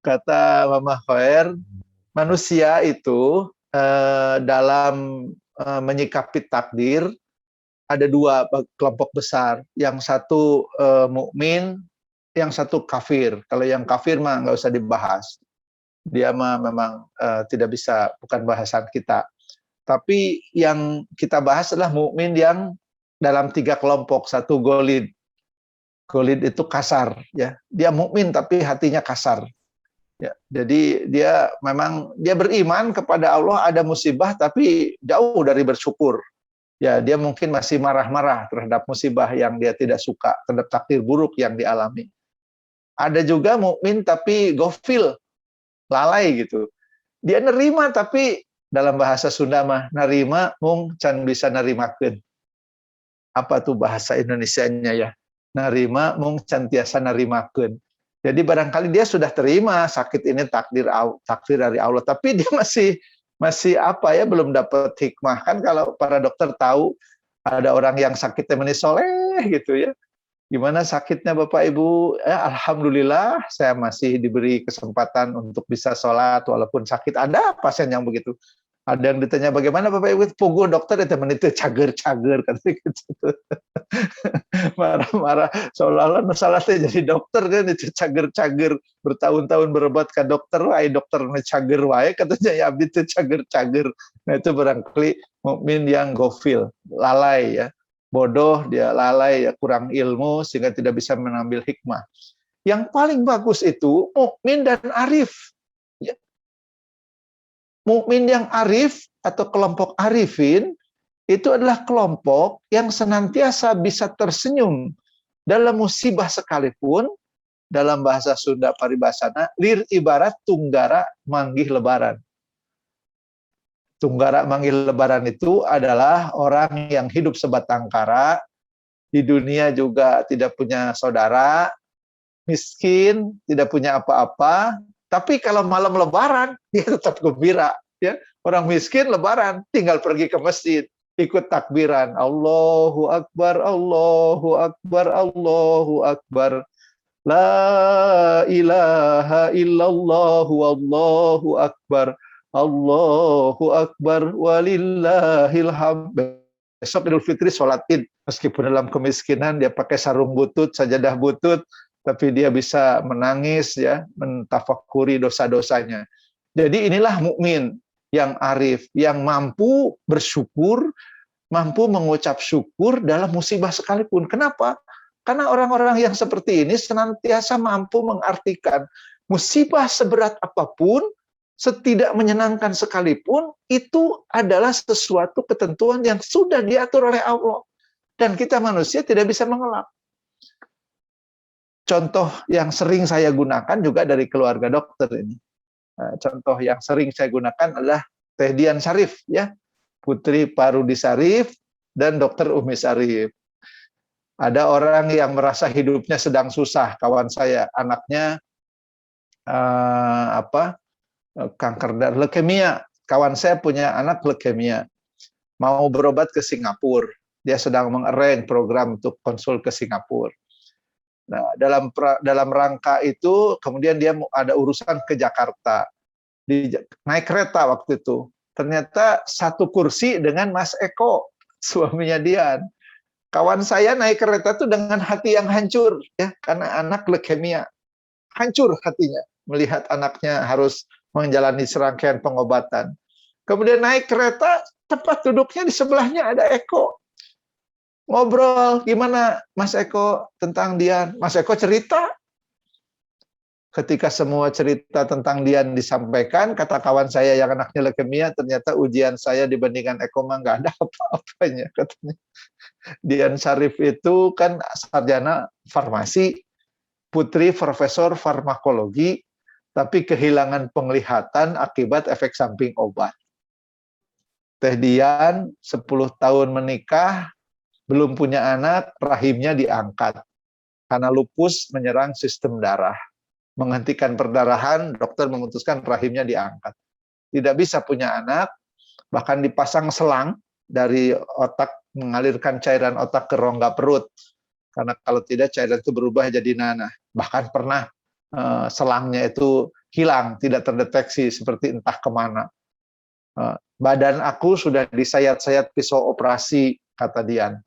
Kata Mama Khair, manusia itu dalam menyikapi takdir ada dua kelompok besar. Yang satu mukmin, yang satu kafir. Kalau yang kafir mah nggak usah dibahas. Dia mah memang tidak bisa, bukan bahasan kita. Tapi yang kita bahas adalah mukmin yang dalam tiga kelompok. Satu golid. Golid itu kasar, ya. Dia mukmin tapi hatinya kasar. Ya, jadi dia memang dia beriman kepada Allah, ada musibah tapi jauh dari bersyukur. Ya, dia mungkin masih marah-marah terhadap musibah yang dia tidak suka, terhadap takdir buruk yang dialami. Ada juga mukmin tapi gofil, lalai gitu. Dia nerima tapi dalam bahasa Sunda mah nerima mung can bisa nerimakeun. Apa tuh bahasa Indonesianya ya? Nerima mung can tiasa nerimakeun. Jadi barangkali dia sudah terima sakit ini takdir dari Allah, tapi dia masih apa ya, belum dapat hikmah. Kan kalau para dokter tahu ada orang yang sakitnya soleh gitu ya, gimana sakitnya Bapak Ibu? Alhamdulillah saya masih diberi kesempatan untuk bisa sholat walaupun sakit. Ada pasien yang begitu. Ada yang ditanya bagaimana Bapak Ibu, puguh dokter itu menit cager-cager kan gitu. Marah-marah seolah-olah masalahnya jadi dokter kan, itu cager-cager bertahun-tahun berobat ke dokter, wae dokter cager wae katanya, ya abdi itu cager-cager. Nah itu barangkali mukmin yang gofil, lalai ya, bodoh, dia lalai ya, kurang ilmu sehingga tidak bisa mengambil hikmah. Yang paling bagus itu mukmin dan arif. Ya. Mukmin yang arif atau kelompok arifin itu adalah kelompok yang senantiasa bisa tersenyum dalam musibah sekalipun. Dalam bahasa Sunda paribasana, lir ibarat tunggara manggih lebaran. Tunggara manggih lebaran itu adalah orang yang hidup sebatang kara, di dunia juga tidak punya saudara, miskin, tidak punya apa-apa, tapi kalau malam lebaran, dia tetap gembira. Ya. Orang miskin lebaran, tinggal pergi ke masjid, ikut takbiran. Allahu Akbar, Allahu Akbar, Allahu Akbar. La ilaha illallah, Allahu Akbar. Allahu Akbar, walillahil hamd. Besok Idul Fitri sholat id. Meskipun dalam kemiskinan, dia pakai sarung butut, sajadah butut, tapi dia bisa menangis ya, mentafakuri dosa-dosanya. Jadi inilah mukmin yang arif, yang mampu bersyukur, mampu mengucap syukur dalam musibah sekalipun. Kenapa? Karena orang-orang yang seperti ini senantiasa mampu mengartikan musibah seberat apapun, setidak menyenangkan sekalipun, itu adalah sesuatu ketentuan yang sudah diatur oleh Allah. Dan kita manusia tidak bisa mengelak. Contoh yang sering saya gunakan juga dari keluarga dokter ini. Contoh yang sering saya gunakan adalah Teh Dian Syarif, ya, putri Pak Rudi Syarif dan Dokter Umi Syarif. Ada orang yang merasa hidupnya sedang susah, kawan saya, anaknya kanker darah, leukemia. Kawan saya punya anak leukemia, mau berobat ke Singapura. Dia sedang mengarrange program untuk konsul ke Singapura. Nah, dalam rangka itu kemudian dia ada urusan ke Jakarta. Naik kereta waktu itu. Ternyata satu kursi dengan Mas Eko, suaminya Dian. Kawan saya naik kereta itu dengan hati yang hancur ya, karena anak leukemia. Hancur hatinya melihat anaknya harus menjalani serangkaian pengobatan. Kemudian naik kereta, tempat duduknya di sebelahnya ada Eko. Ngobrol, gimana Mas Eko tentang Dian? Mas Eko cerita. Ketika semua cerita tentang Dian disampaikan, kata kawan saya yang anaknya leukemia, ternyata ujian saya dibandingkan Eko mah nggak ada apa-apanya, katanya. Dian Syarif itu kan sarjana farmasi, putri profesor farmakologi, tapi kehilangan penglihatan akibat efek samping obat. Teh Dian 10 tahun menikah, belum punya anak, rahimnya diangkat. Karena lupus menyerang sistem darah. Menghentikan perdarahan, dokter memutuskan rahimnya diangkat. Tidak bisa punya anak, bahkan dipasang selang dari otak, mengalirkan cairan otak ke rongga perut. Karena kalau tidak, cairan itu berubah jadi nanah. Bahkan pernah selangnya itu hilang, tidak terdeteksi seperti entah kemana. Badan aku sudah disayat-sayat pisau operasi, kata Dian.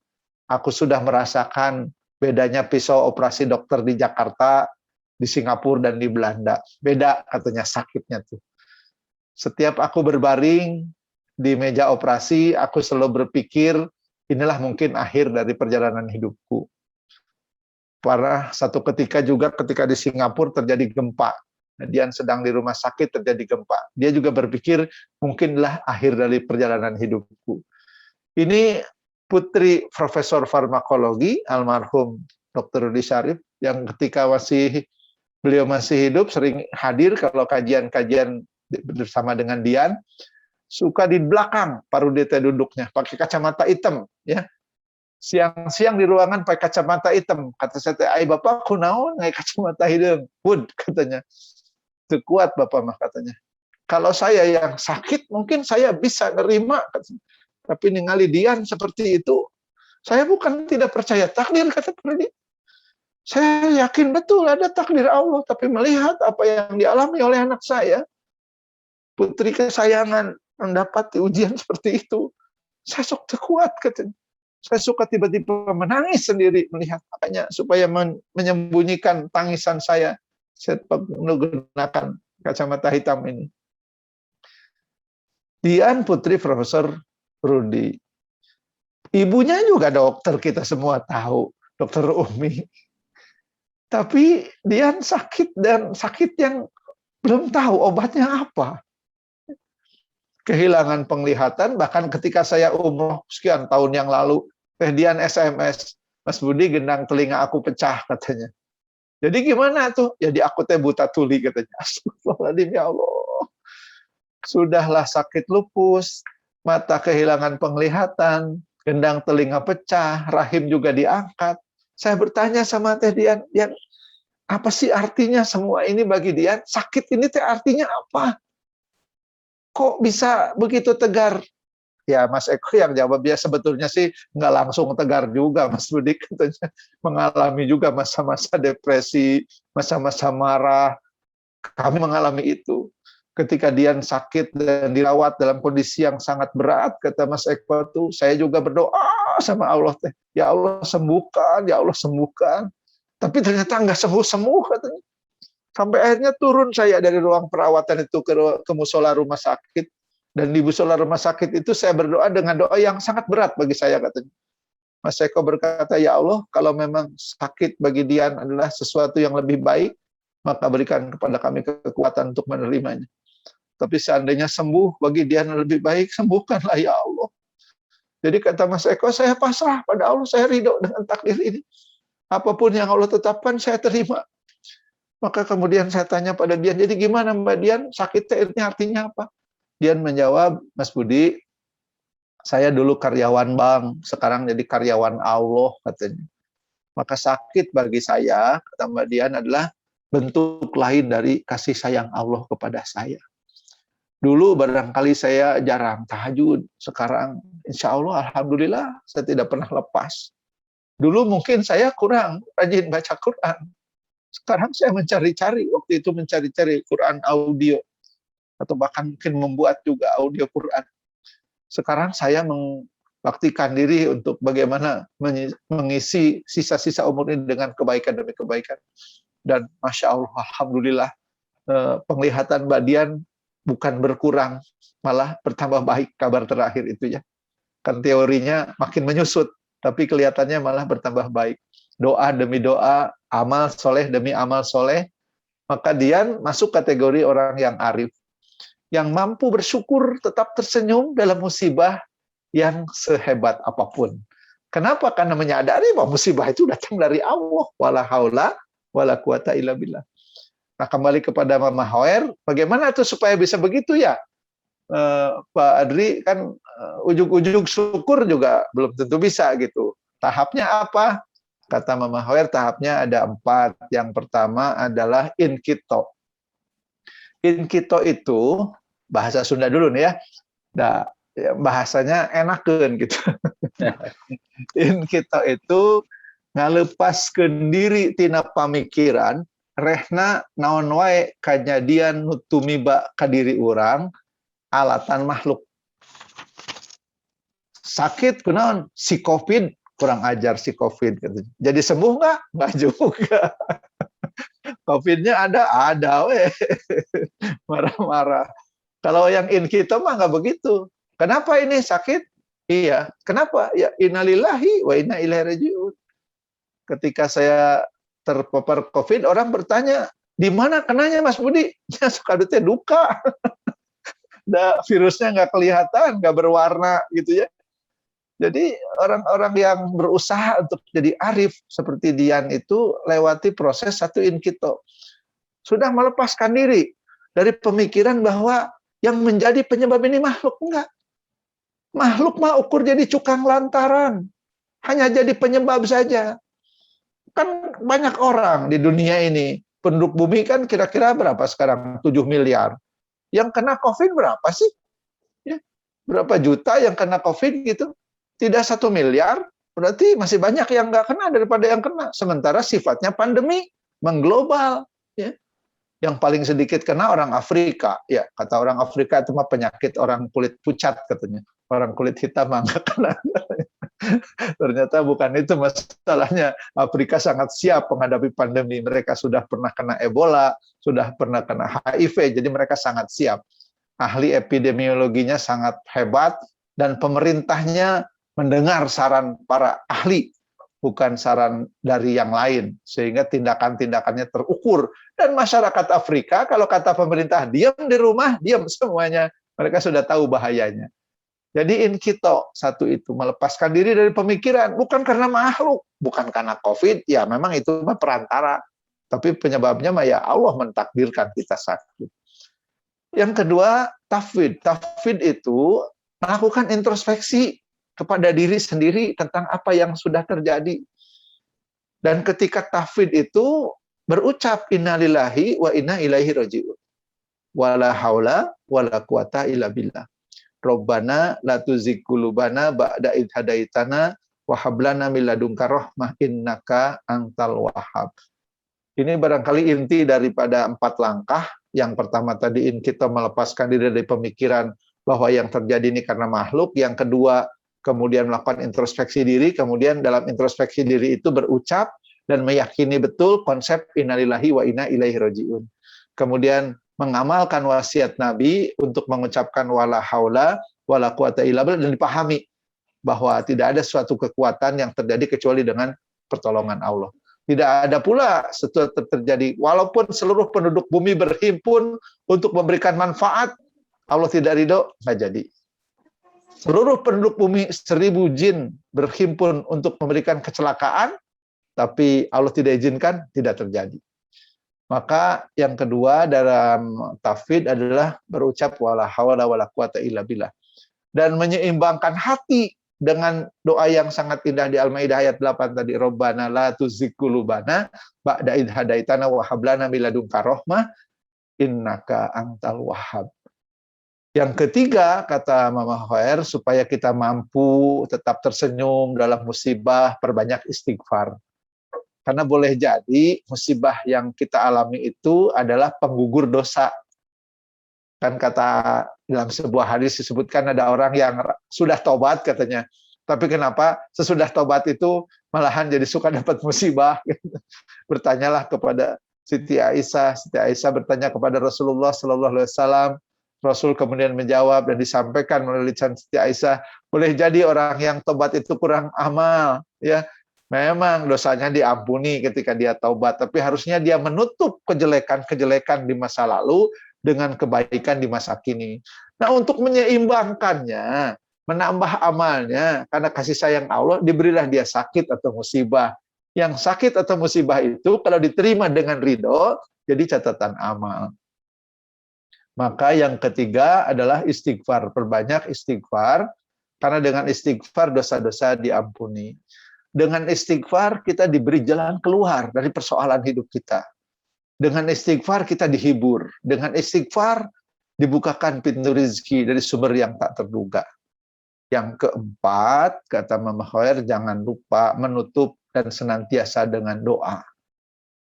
Aku sudah merasakan bedanya pisau operasi dokter di Jakarta, di Singapura, dan di Belanda. Beda katanya sakitnya tuh. Setiap aku berbaring di meja operasi, aku selalu berpikir, inilah mungkin akhir dari perjalanan hidupku. Karena satu ketika juga ketika di Singapura terjadi gempa. Dian sedang di rumah sakit terjadi gempa. Dia juga berpikir mungkinlah akhir dari perjalanan hidupku. Ini putri Profesor Farmakologi almarhum Dr. Rudi Syarif yang ketika beliau masih hidup sering hadir kalau kajian-kajian bersama dengan Dian, suka di belakang Pak Rudi duduknya pakai kacamata hitam ya. Siang-siang di ruangan pakai kacamata hitam. Kata saya, "Ai Bapak kunaon ngai kacamata hitam?" "Bud," katanya. "Itu kuat Bapak mah," katanya. "Kalau saya yang sakit mungkin saya bisa nerima, katanya. Tapi ningali Dian seperti itu, saya bukan tidak percaya takdir," kata Pak Rudi. "Saya yakin betul ada takdir Allah, tapi melihat apa yang dialami oleh anak saya, putri kesayangan mendapati ujian seperti itu, saya sok kuat," katanya. "Saya suka tiba-tiba menangis sendiri melihat, makanya supaya menyembunyikan tangisan saya menggunakan kacamata hitam ini." Dian putri Profesor Rudi. Ibunya juga dokter, kita semua tahu, Dokter Umi. Tapi Dian sakit, dan sakit yang belum tahu obatnya apa. Kehilangan penglihatan, bahkan ketika saya umroh sekian tahun yang lalu, Dian SMS, "Mas Budi, gendang telinga aku pecah," katanya. "Jadi gimana tuh?" "Jadi aku teh buta tuli," katanya. Astagfirullahaladzim, ya Allah. Sudahlah sakit lupus, mata kehilangan penglihatan, gendang telinga pecah, rahim juga diangkat. Saya bertanya sama Teh Dian, "Dian, apa sih artinya semua ini bagi Dian? Sakit ini teh artinya apa? Kok bisa begitu tegar?" Ya Mas Eko yang jawab, "Ya sebetulnya sih nggak langsung tegar juga Mas Budi," katanya. "Mengalami juga masa-masa depresi, masa-masa marah. Kami mengalami itu. Ketika Dian sakit dan dirawat dalam kondisi yang sangat berat," kata Mas Eko tuh, "saya juga berdoa sama Allah teh, ya Allah sembuhkan, ya Allah sembuhkan." Tapi ternyata nggak sembuh-sembuh katanya. Sampai akhirnya turun saya dari ruang perawatan itu ke musola rumah sakit. Dan di musola rumah sakit itu saya berdoa dengan doa yang sangat berat bagi saya, katanya. Mas Eko berkata, "Ya Allah, kalau memang sakit bagi Dian adalah sesuatu yang lebih baik, maka berikan kepada kami kekuatan untuk menerimanya. Tapi seandainya sembuh bagi Dian lebih baik, sembuhkanlah ya Allah." Jadi kata Mas Eko, "Saya pasrah pada Allah, saya ridho dengan takdir ini. Apapun yang Allah tetapkan, saya terima." Maka kemudian saya tanya pada Dian, "Jadi gimana Mbak Dian, sakitnya ini artinya apa?" Dian menjawab, "Mas Budi, saya dulu karyawan bank, sekarang jadi karyawan Allah," katanya. "Maka sakit bagi saya," kata Mbak Dian, "adalah bentuk lain dari kasih sayang Allah kepada saya. Dulu barangkali saya jarang tahajud, sekarang insya Allah, alhamdulillah, saya tidak pernah lepas. Dulu mungkin saya kurang rajin baca Quran. Sekarang saya mencari-cari, waktu itu mencari-cari Quran audio, atau bahkan mungkin membuat juga audio Quran. Sekarang saya membaktikan diri untuk bagaimana mengisi sisa-sisa umur ini dengan kebaikan demi kebaikan. Dan Masya Allah, alhamdulillah, penglihatan Mbak Dian bukan berkurang, malah bertambah baik, kabar terakhir itu ya. Kan teorinya makin menyusut, tapi kelihatannya malah bertambah baik. Doa demi doa, amal soleh demi amal soleh, maka Dian masuk kategori orang yang arif, yang mampu bersyukur, tetap tersenyum dalam musibah yang sehebat apapun. Kenapa? Karena menyadari bahwa musibah itu datang dari Allah. Wala haula wala quwata illa billah. Nah, kembali kepada Mama Hoer, bagaimana itu supaya bisa begitu ya? Pak Adri, kan ujung-ujung syukur juga belum tentu bisa gitu. Tahapnya apa? Kata Mama Hoer, tahapnya ada 4. Yang pertama adalah inkito. Inkito itu, bahasa Sunda dulu nih ya, nah, bahasanya enakeun gitu. Inkito itu ngalepaskeun diri tina pamikiran rehna naon wae kajadian nu tumiba ka diri urang alatan makhluk. Sakit kunaon? Si Covid, kurang ajar si Covid katanya. Jadi sembuh nggak? Nggak juga. Covid-nya ada weh. Marah-marah. Kalau yang in kita mah nggak begitu. Kenapa ini sakit? Iya. Kenapa? Ya innalillahi wa inna ilaihi rajiun. Ketika saya terpapar COVID, orang bertanya, di mana kenanya Mas Budi? Ya suka duka. Virusnya nggak kelihatan, nggak berwarna gitu ya. Jadi orang-orang yang berusaha untuk jadi arif seperti Dian itu lewati proses satu inkito. Sudah melepaskan diri dari pemikiran bahwa yang menjadi penyebab ini makhluk. Enggak. Makhluk mah ukur jadi cukang lantaran. Hanya jadi penyebab saja. Kan banyak orang di dunia ini. Penduduk bumi kan kira-kira berapa sekarang? 7 miliar. Yang kena COVID berapa sih? Ya, berapa juta yang kena COVID gitu? Tidak 1 miliar, berarti masih banyak yang nggak kena daripada yang kena. Sementara sifatnya pandemi, mengglobal. Ya. Yang paling sedikit kena orang Afrika. Ya, kata orang Afrika itu mah penyakit orang kulit pucat katanya. Orang kulit hitam mah nggak kena. Ternyata bukan itu masalahnya. Afrika sangat siap menghadapi pandemi. Mereka sudah pernah kena Ebola, sudah pernah kena HIV, jadi mereka sangat siap. Ahli epidemiologinya sangat hebat, dan pemerintahnya mendengar saran para ahli, bukan saran dari yang lain, sehingga tindakan-tindakannya terukur. Dan masyarakat Afrika, kalau kata pemerintah, diam di rumah, diam semuanya. Mereka sudah tahu bahayanya. Jadi inkito satu itu, melepaskan diri dari pemikiran, bukan karena makhluk, bukan karena COVID, ya memang itu mah perantara. Tapi penyebabnya mah ya Allah mentakdirkan kita sakit. Yang kedua, tafwid. Tafwid itu melakukan introspeksi kepada diri sendiri tentang apa yang sudah terjadi. Dan ketika tafwid itu berucap innalillahi wa inna ilaihi rajiun. Wala haula wala quwata illa billah. Rabbana la tuzigh qulubana ba'da idh hadaitana wa hab lana min ladunka rahmah innaka antal wahhab. Ini barangkali inti daripada 4 langkah. Yang pertama tadi kita melepaskan diri dari pemikiran bahwa yang terjadi ini karena makhluk. Yang kedua, kemudian melakukan introspeksi diri. Kemudian dalam introspeksi diri itu berucap dan meyakini betul konsep innalillahi wa inna ilaihi rajiun. Kemudian mengamalkan wasiat Nabi untuk mengucapkan wala haula wala quwata illa billah, dan dipahami bahwa tidak ada suatu kekuatan yang terjadi kecuali dengan pertolongan Allah. Tidak ada pula sesuatu terjadi walaupun seluruh penduduk bumi berhimpun untuk memberikan manfaat, Allah tidak ridho, nggak jadi. Seluruh penduduk bumi 1000 jin berhimpun untuk memberikan kecelakaan, tapi Allah tidak izinkan, tidak terjadi. Maka yang kedua dalam tafwid adalah berucap wala haula wala quwata illa billah, dan menyeimbangkan hati dengan doa yang sangat indah di Al-Maidah ayat 8 tadi, Rabbana la tuzigh qulubana ba'da idh hadaitana wa hab lana min ladunka rahmah innaka antal wahhab. Yang ketiga kata Mama Khair, supaya kita mampu tetap tersenyum dalam musibah, perbanyak istighfar. Karena boleh jadi musibah yang kita alami itu adalah penggugur dosa. Kan kata dalam sebuah hadis disebutkan ada orang yang sudah tobat katanya. Tapi kenapa sesudah tobat itu malahan jadi suka dapat musibah. Bertanyalah kepada Siti Aisyah. Siti Aisyah bertanya kepada Rasulullah SAW. Rasul kemudian menjawab dan disampaikan melalui lisan Siti Aisyah. Boleh jadi orang yang tobat itu kurang amal. Ya. Memang dosanya diampuni ketika dia taubat, tapi harusnya dia menutup kejelekan-kejelekan di masa lalu dengan kebaikan di masa kini. Nah, untuk menyeimbangkannya, menambah amalnya, karena kasih sayang Allah, diberilah dia sakit atau musibah. Yang sakit atau musibah itu, kalau diterima dengan ridho, jadi catatan amal. Maka yang ketiga adalah istighfar, perbanyak istighfar, karena dengan istighfar dosa-dosa diampuni. Dengan istighfar kita diberi jalan keluar dari persoalan hidup kita. Dengan istighfar kita dihibur. Dengan istighfar dibukakan pintu rezeki dari sumber yang tak terduga. Yang keempat, kata Mama Khair, jangan lupa menutup dan senantiasa dengan doa.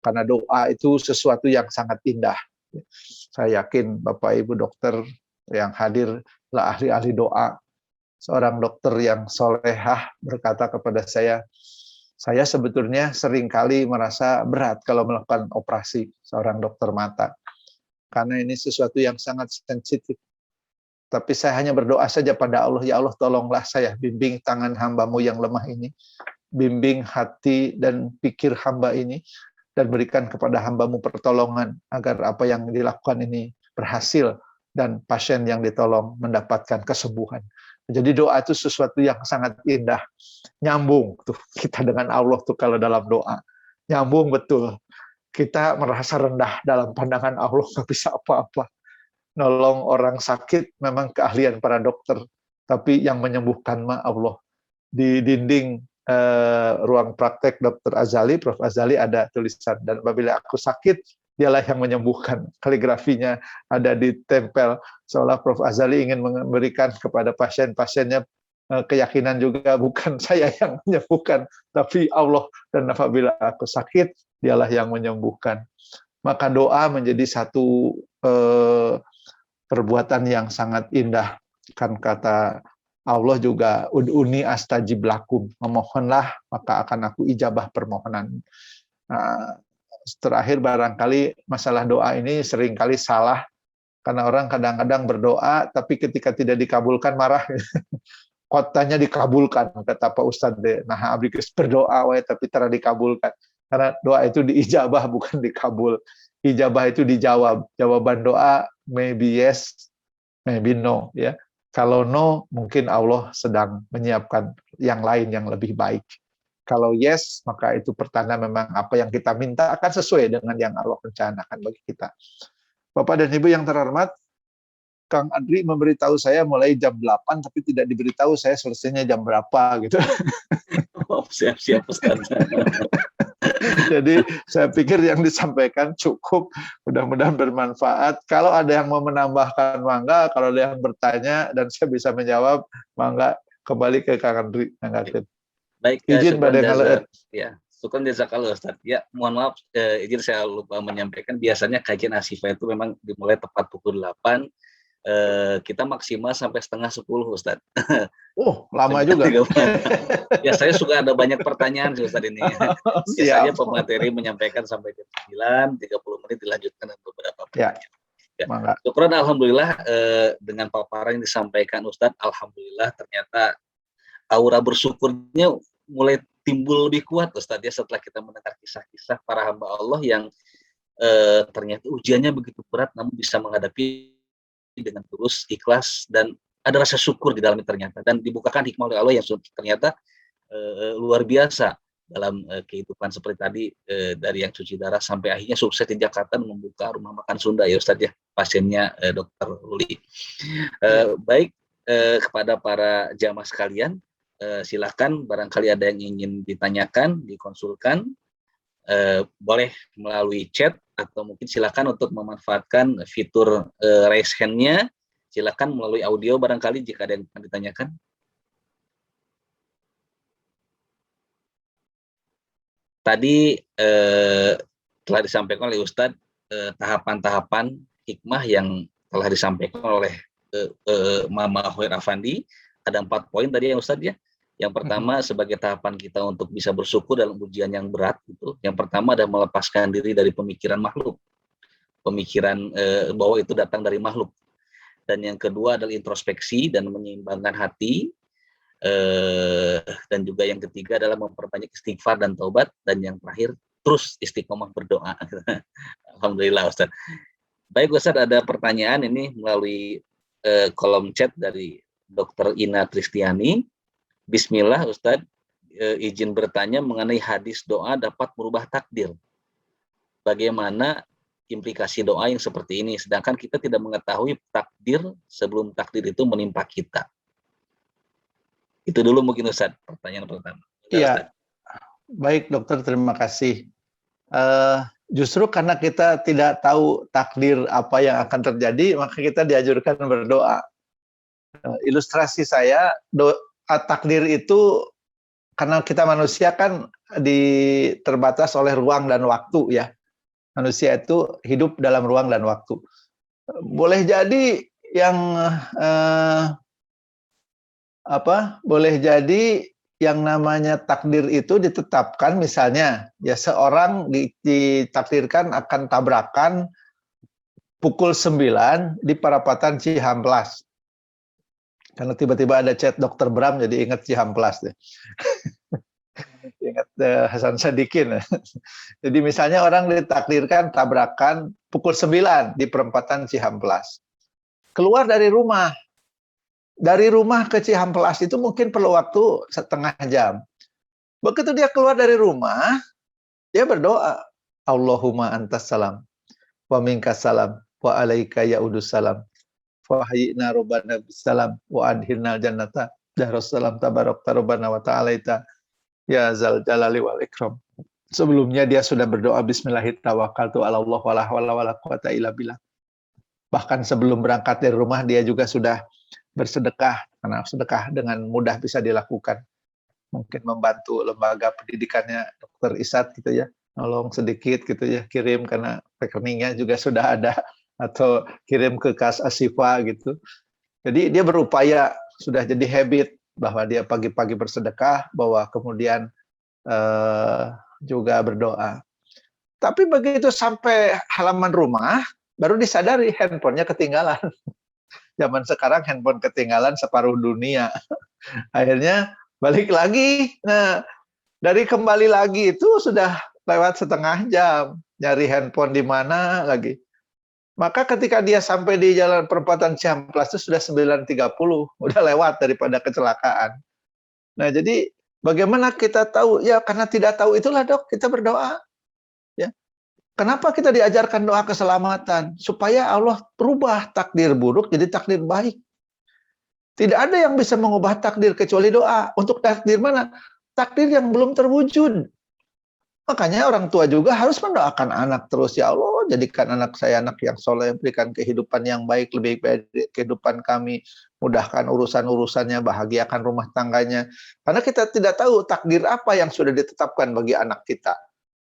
karena doa itu sesuatu yang sangat indah. Saya yakin Bapak Ibu dokter yang hadir lah ahli-ahli doa. Seorang dokter yang solehah berkata kepada saya sebetulnya seringkali merasa berat kalau melakukan operasi, seorang dokter mata. Karena ini sesuatu yang sangat sensitif. Tapi saya hanya berdoa saja pada Allah, ya Allah tolonglah saya, bimbing tangan hamba-Mu yang lemah ini, bimbing hati dan pikir hamba ini, dan berikan kepada hamba-Mu pertolongan, agar apa yang dilakukan ini berhasil, dan pasien yang ditolong mendapatkan kesembuhan. Jadi doa itu sesuatu yang sangat indah, nyambung tuh kita dengan Allah tuh kalau dalam doa, nyambung betul. Kita merasa rendah dalam pandangan Allah, nggak bisa apa-apa. Nolong orang sakit memang keahlian para dokter, tapi yang menyembuhkan mah Allah. Di dinding ruang praktek Dr. Azali, Prof. Azali ada tulisan, dan apabila aku sakit, dialah yang menyembuhkan. Kaligrafinya ada ditempel, seolah Prof. Azali ingin memberikan kepada pasien-pasiennya keyakinan juga, bukan saya yang menyembuhkan, tapi Allah, dan apabila aku sakit, dialah yang menyembuhkan. Maka doa menjadi satu perbuatan yang sangat indah. Kan kata Allah juga, ud'uni astajib lakum, memohonlah maka akan aku ijabah permohonan. Nah, terakhir barangkali masalah doa ini seringkali salah, karena orang kadang-kadang berdoa tapi ketika tidak dikabulkan marah. Kotanya dikabulkan, kata Pak Ustadz, nah abdi berdoa tapi tidak dikabulkan. Karena doa itu diijabah bukan dikabul. Ijabah itu dijawab. Jawaban doa maybe yes, maybe no, ya. Kalau no, mungkin Allah sedang menyiapkan yang lain yang lebih baik. Kalau yes, maka itu pertanda memang apa yang kita minta akan sesuai dengan yang Allah rencanakan bagi kita. Bapak dan Ibu yang terhormat, Kang Adri memberitahu saya mulai jam 8, tapi tidak diberitahu saya selesainya jam berapa gitu. Oh, siap-siap Ustaz. Jadi saya pikir yang disampaikan cukup, mudah-mudahan bermanfaat. Kalau ada yang mau menambahkan, mangga. Kalau ada yang bertanya dan saya bisa menjawab, mangga kembali ke Kang Andri. Baik, izin pada ngalet. Ya, syukran jazakallah Ustaz. Ya, mohon maaf, izin saya lupa menyampaikan, biasanya kajian Asyifa itu memang dimulai tepat pukul 8. Kita maksimal sampai setengah 10 Ustaz. Oh, lama juga. Ya, saya suka ada banyak pertanyaan sih Ustaz ini. Biasanya pemateri menyampaikan sampai jam 9, 30 menit dilanjutkan untuk beberapa pertanyaan. Ya. Syukran alhamdulillah dengan paparan yang disampaikan Ustaz, alhamdulillah ternyata aura bersyukurnya mulai timbul lebih kuat Ustaz ya, setelah kita mendengar kisah-kisah para hamba Allah yang ternyata ujiannya begitu berat namun bisa menghadapi dengan tulus, ikhlas, dan ada rasa syukur di dalamnya ternyata, dan dibukakan hikmah oleh Allah yang ternyata luar biasa dalam kehidupan seperti tadi, dari yang cuci darah sampai akhirnya sukses di Jakarta membuka rumah makan Sunda ya Ustadz ya, pasiennya Dr. Luli. Baik, kepada para jamaah sekalian, silakan barangkali ada yang ingin ditanyakan, dikonsulkan, boleh melalui chat atau mungkin silakan untuk memanfaatkan fitur raise hand-nya. Silakan melalui audio barangkali jika ada yang akan ditanyakan. Tadi telah disampaikan oleh Ustadz tahapan-tahapan hikmah yang telah disampaikan oleh Mama Hoir Afandi. Ada 4 poin tadi ya Ustadz ya. Yang pertama, sebagai tahapan kita untuk bisa bersyukur dalam ujian yang berat itu, yang pertama adalah melepaskan diri dari pemikiran makhluk, pemikiran bahwa itu datang dari makhluk. Dan yang kedua adalah introspeksi dan menyeimbangkan hati. Dan juga yang ketiga adalah memperbanyak istighfar dan taubat. Dan yang terakhir, terus istiqomah berdoa. Alhamdulillah Ustaz. Baik Ustaz, ada pertanyaan ini melalui kolom chat dari Dr. Ina Tristiani. Bismillah Ustadz, izin bertanya mengenai hadis doa dapat merubah takdir. Bagaimana implikasi doa yang seperti ini, sedangkan kita tidak mengetahui takdir sebelum takdir itu menimpa kita. Itu dulu mungkin Ustadz, pertanyaan pertama. Iya, baik dokter, terima kasih. Justru karena kita tidak tahu takdir apa yang akan terjadi, maka kita dianjurkan berdoa. Ilustrasi saya, takdir itu karena kita manusia kan terbatas oleh ruang dan waktu ya. Manusia itu hidup dalam ruang dan waktu. Boleh jadi yang boleh jadi yang namanya takdir itu ditetapkan, misalnya ya seorang ditakdirkan akan tabrakan pukul 9 di perapatan Cihamplas. Karena tiba-tiba ada chat Dokter Bram jadi ingat Cihamplas deh. Ingat Hasan Sadikin. Jadi misalnya orang ditakdirkan tabrakan pukul 9 di perempatan Cihamplas. Keluar dari rumah. Dari rumah ke Cihamplas itu mungkin perlu waktu setengah jam. Begitu dia keluar dari rumah, dia berdoa, Allahumma antas salam, wa minkas salam, wa alaika ya'udus salam, wa hayyina robbana bisalam, wa adhirnal jannata, darussalam tabarak tarubana wa ta'alaita, ya zal jalali wal ikram. Sebelumnya dia sudah berdoa bismillahirrahmanirrahim, ala Allah wala hawla wala quwata illa billah. Bahkan sebelum berangkat dari rumah dia juga sudah bersedekah, karena sedekah dengan mudah bisa dilakukan. Mungkin membantu lembaga pendidikannya Dr. Isat gitu ya, nolong sedikit gitu ya, kirim karena rekeningnya juga sudah ada, atau kirim ke kas Asifa gitu. Jadi dia berupaya, sudah jadi habit bahwa dia pagi-pagi bersedekah, bahwa kemudian juga berdoa. Tapi begitu sampai halaman rumah, baru disadari handphonenya ketinggalan. Zaman sekarang handphone ketinggalan separuh dunia. Akhirnya balik lagi. Nah, dari kembali lagi itu sudah lewat setengah jam. Nyari handphone di mana lagi. Maka ketika dia sampai di jalan perempatan Cihamplas itu sudah 9.30. Udah lewat daripada kecelakaan. Nah, jadi bagaimana kita tahu? Ya karena tidak tahu itulah Dok, kita berdoa. Ya. Kenapa kita diajarkan doa keselamatan? Supaya Allah berubah takdir buruk jadi takdir baik. Tidak ada yang bisa mengubah takdir kecuali doa. Untuk takdir mana? Takdir yang belum terwujud. Makanya orang tua juga harus mendoakan anak terus. Ya Allah, jadikan anak saya anak yang soleh, berikan kehidupan yang baik, lebih baik dari kehidupan kami. Mudahkan urusan-urusannya, bahagiakan rumah tangganya. Karena kita tidak tahu takdir apa yang sudah ditetapkan bagi anak kita.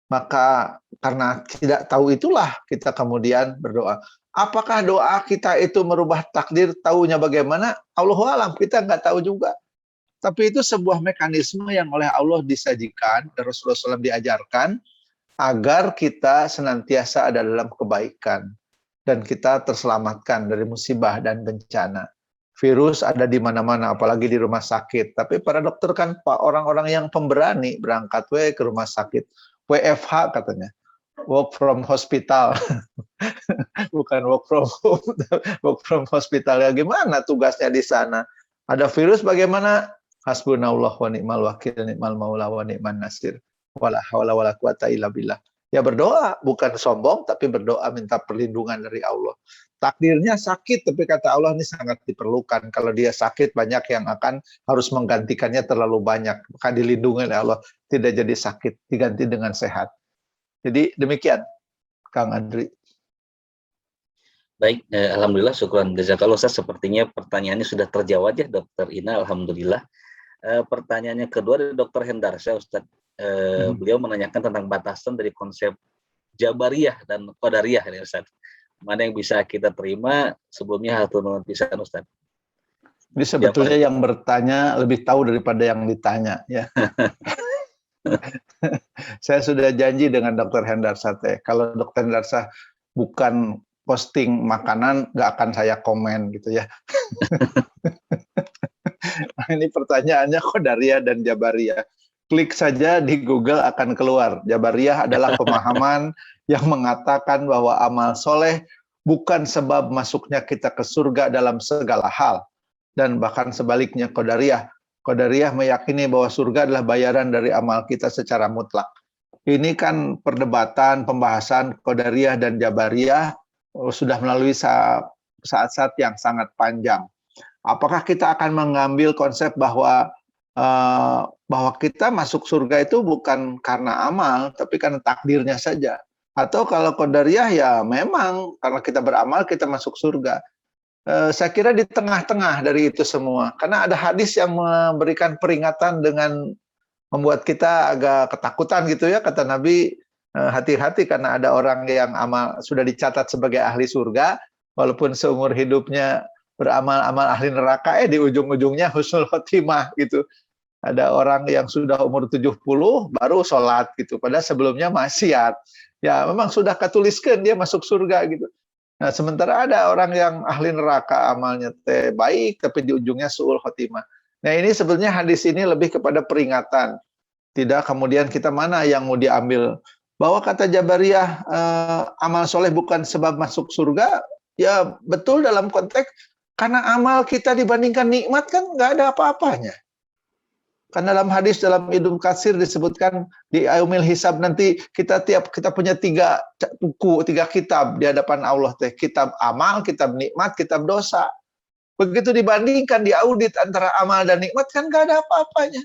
Maka karena tidak tahu itulah kita kemudian berdoa. Apakah doa kita itu merubah takdir? Taunya bagaimana? Allahu alam, kita nggak tahu juga. Tapi itu sebuah mekanisme yang oleh Allah disajikan, dan Rasulullah SAW diajarkan, agar kita senantiasa ada dalam kebaikan. Dan kita terselamatkan dari musibah dan bencana. Virus ada di mana-mana, apalagi di rumah sakit. Tapi para dokter kan orang-orang yang pemberani, berangkat ke rumah sakit. WFH katanya, work from hospital, bukan work from home, work from hospital. Ya gimana tugasnya di sana? Ada virus bagaimana? Hasbunallah wa ni'mal wakil, ni'mal maula wa ni'man nasir. Wala hawla wala quwata illa billah. Ya berdoa, bukan sombong, tapi berdoa minta perlindungan dari Allah. Takdirnya sakit, tapi kata Allah ini sangat diperlukan. Kalau dia sakit, banyak yang akan harus menggantikannya terlalu banyak. Maka dilindungi oleh Allah, tidak jadi sakit, diganti dengan sehat. Jadi demikian, Kang Andri. Baik, alhamdulillah, syukran jazakallah Ustaz. Sepertinya pertanyaannya sudah terjawab ya, Dokter Ina, alhamdulillah. Pertanyaannya kedua dari Dokter Hendarsyah, Ustaz. Beliau menanyakan tentang batasan dari konsep Jabariyah dan Qadariyah ya Ustaz. Mana yang bisa kita terima? Sebelumnya hatur nuhun pisan Ustaz. Ini sebetulnya yang bertanya lebih tahu daripada yang ditanya ya. Saya sudah janji dengan Dokter Hendarsyah teh, kalau Dokter Hendarsyah bukan posting makanan, nggak akan saya komen gitu ya. Nah, ini pertanyaannya Qadariyah dan Jabariyah. Klik saja di Google akan keluar. Jabariyah adalah pemahaman yang mengatakan bahwa amal soleh bukan sebab masuknya kita ke surga dalam segala hal. Dan bahkan sebaliknya Qadariyah meyakini bahwa surga adalah bayaran dari amal kita secara mutlak. Ini kan perdebatan, pembahasan Qadariyah dan Jabariyah sudah melalui saat-saat yang sangat panjang. Apakah kita akan mengambil konsep bahwa kita masuk surga itu bukan karena amal, tapi karena takdirnya saja? Atau kalau Qadariyah ya memang karena kita beramal kita masuk surga. Saya kira di tengah-tengah dari itu semua. Karena ada hadis yang memberikan peringatan dengan membuat kita agak ketakutan gitu ya. Kata Nabi, hati-hati karena ada orang yang amal sudah dicatat sebagai ahli surga, walaupun seumur hidupnya beramal-amal ahli neraka, di ujung-ujungnya husnul khotimah gitu. Ada orang yang sudah umur 70 baru sholat gitu, padahal sebelumnya maksiat. Ya memang sudah katuliskan dia masuk surga gitu. Nah sementara ada orang yang ahli neraka, amalnya baik tapi di ujungnya suul khotimah. Nah ini sebenarnya hadis ini lebih kepada peringatan. Tidak kemudian kita mana yang mau diambil. Bahwa kata Jabariyah amal soleh bukan sebab masuk surga, ya betul dalam konteks karena amal kita dibandingkan nikmat kan nggak ada apa-apanya. Karena dalam hadis dalam Ibnu Katsir disebutkan di Yaumil Hisab nanti kita punya 3 buku, 3 kitab di hadapan Allah teh, kitab amal, kitab nikmat, kitab dosa. Begitu dibandingkan di audit antara amal dan nikmat kan nggak ada apa-apanya.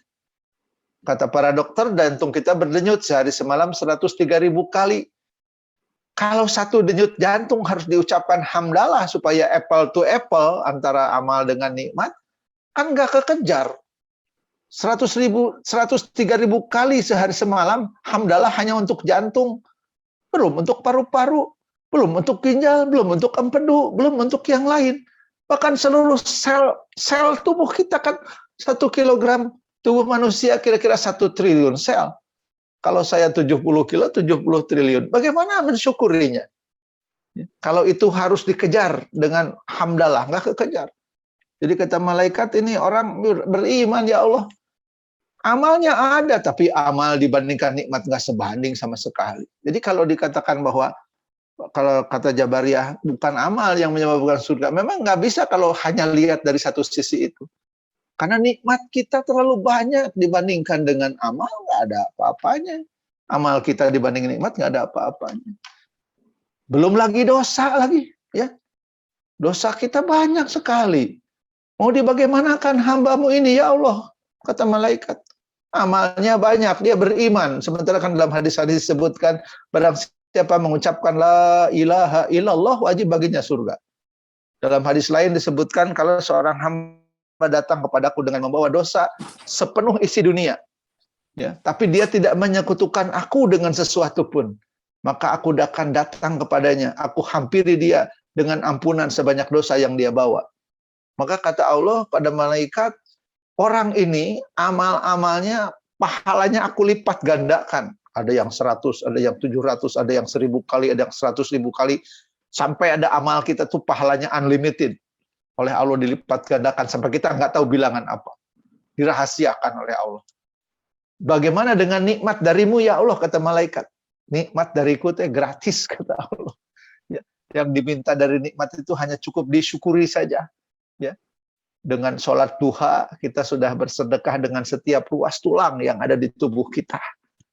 Kata para dokter, jantung kita berdenyut sehari semalam 103.000 kali. Kalau satu denyut jantung harus diucapkan hamdalah supaya apple to apple antara amal dengan nikmat, kan nggak kekejar. 103.000 kali sehari semalam, hamdalah hanya untuk jantung, belum untuk paru-paru, belum untuk ginjal, belum untuk empedu, belum untuk yang lain. Bahkan seluruh sel tubuh kita kan 1 kilogram tubuh manusia kira-kira 1 triliun sel. Kalau saya 70 kilo, 70 triliun. Bagaimana mensyukurinya? Kalau itu harus dikejar dengan hamdalah, nggak kekejar. Jadi kata malaikat ini orang beriman, ya Allah. Amalnya ada, tapi amal dibandingkan nikmat nggak sebanding sama sekali. Jadi kalau dikatakan bahwa, kalau kata Jabariyah, bukan amal yang menyebabkan surga, memang nggak bisa kalau hanya lihat dari satu sisi itu. Karena nikmat kita terlalu banyak dibandingkan dengan amal, nggak ada apa-apanya. Amal kita dibanding nikmat nggak ada apa-apanya. Belum lagi dosa lagi, ya. Dosa kita banyak sekali. Mau dibagaimanakan hambamu ini, ya Allah, kata malaikat. Amalnya banyak, dia beriman. Sementara kan dalam hadis-hadis disebutkan, barang siapa mengucapkan la ilaha illallah, wajib baginya surga. Dalam hadis lain disebutkan, kalau seorang hamba datang kepadaku dengan membawa dosa sepenuh isi dunia, ya, tapi dia tidak menyekutukan aku dengan sesuatu pun, maka aku akan datang kepadanya, aku hampiri dia dengan ampunan sebanyak dosa yang dia bawa. Maka kata Allah pada malaikat, orang ini amal-amalnya, pahalanya aku lipat gandakan. Ada yang 100, ada yang 700, ada yang 1000 kali, ada yang 100.000 kali. Sampai ada amal kita tuh pahalanya unlimited. Oleh Allah dilipat gandakan sampai kita nggak tahu bilangan apa. Dirahasiakan oleh Allah. Bagaimana dengan nikmat darimu ya Allah, kata malaikat. Nikmat dariku itu gratis, kata Allah. Ya, yang diminta dari nikmat itu hanya cukup disyukuri saja. Ya. Dengan sholat duha, kita sudah bersedekah dengan setiap ruas tulang yang ada di tubuh kita.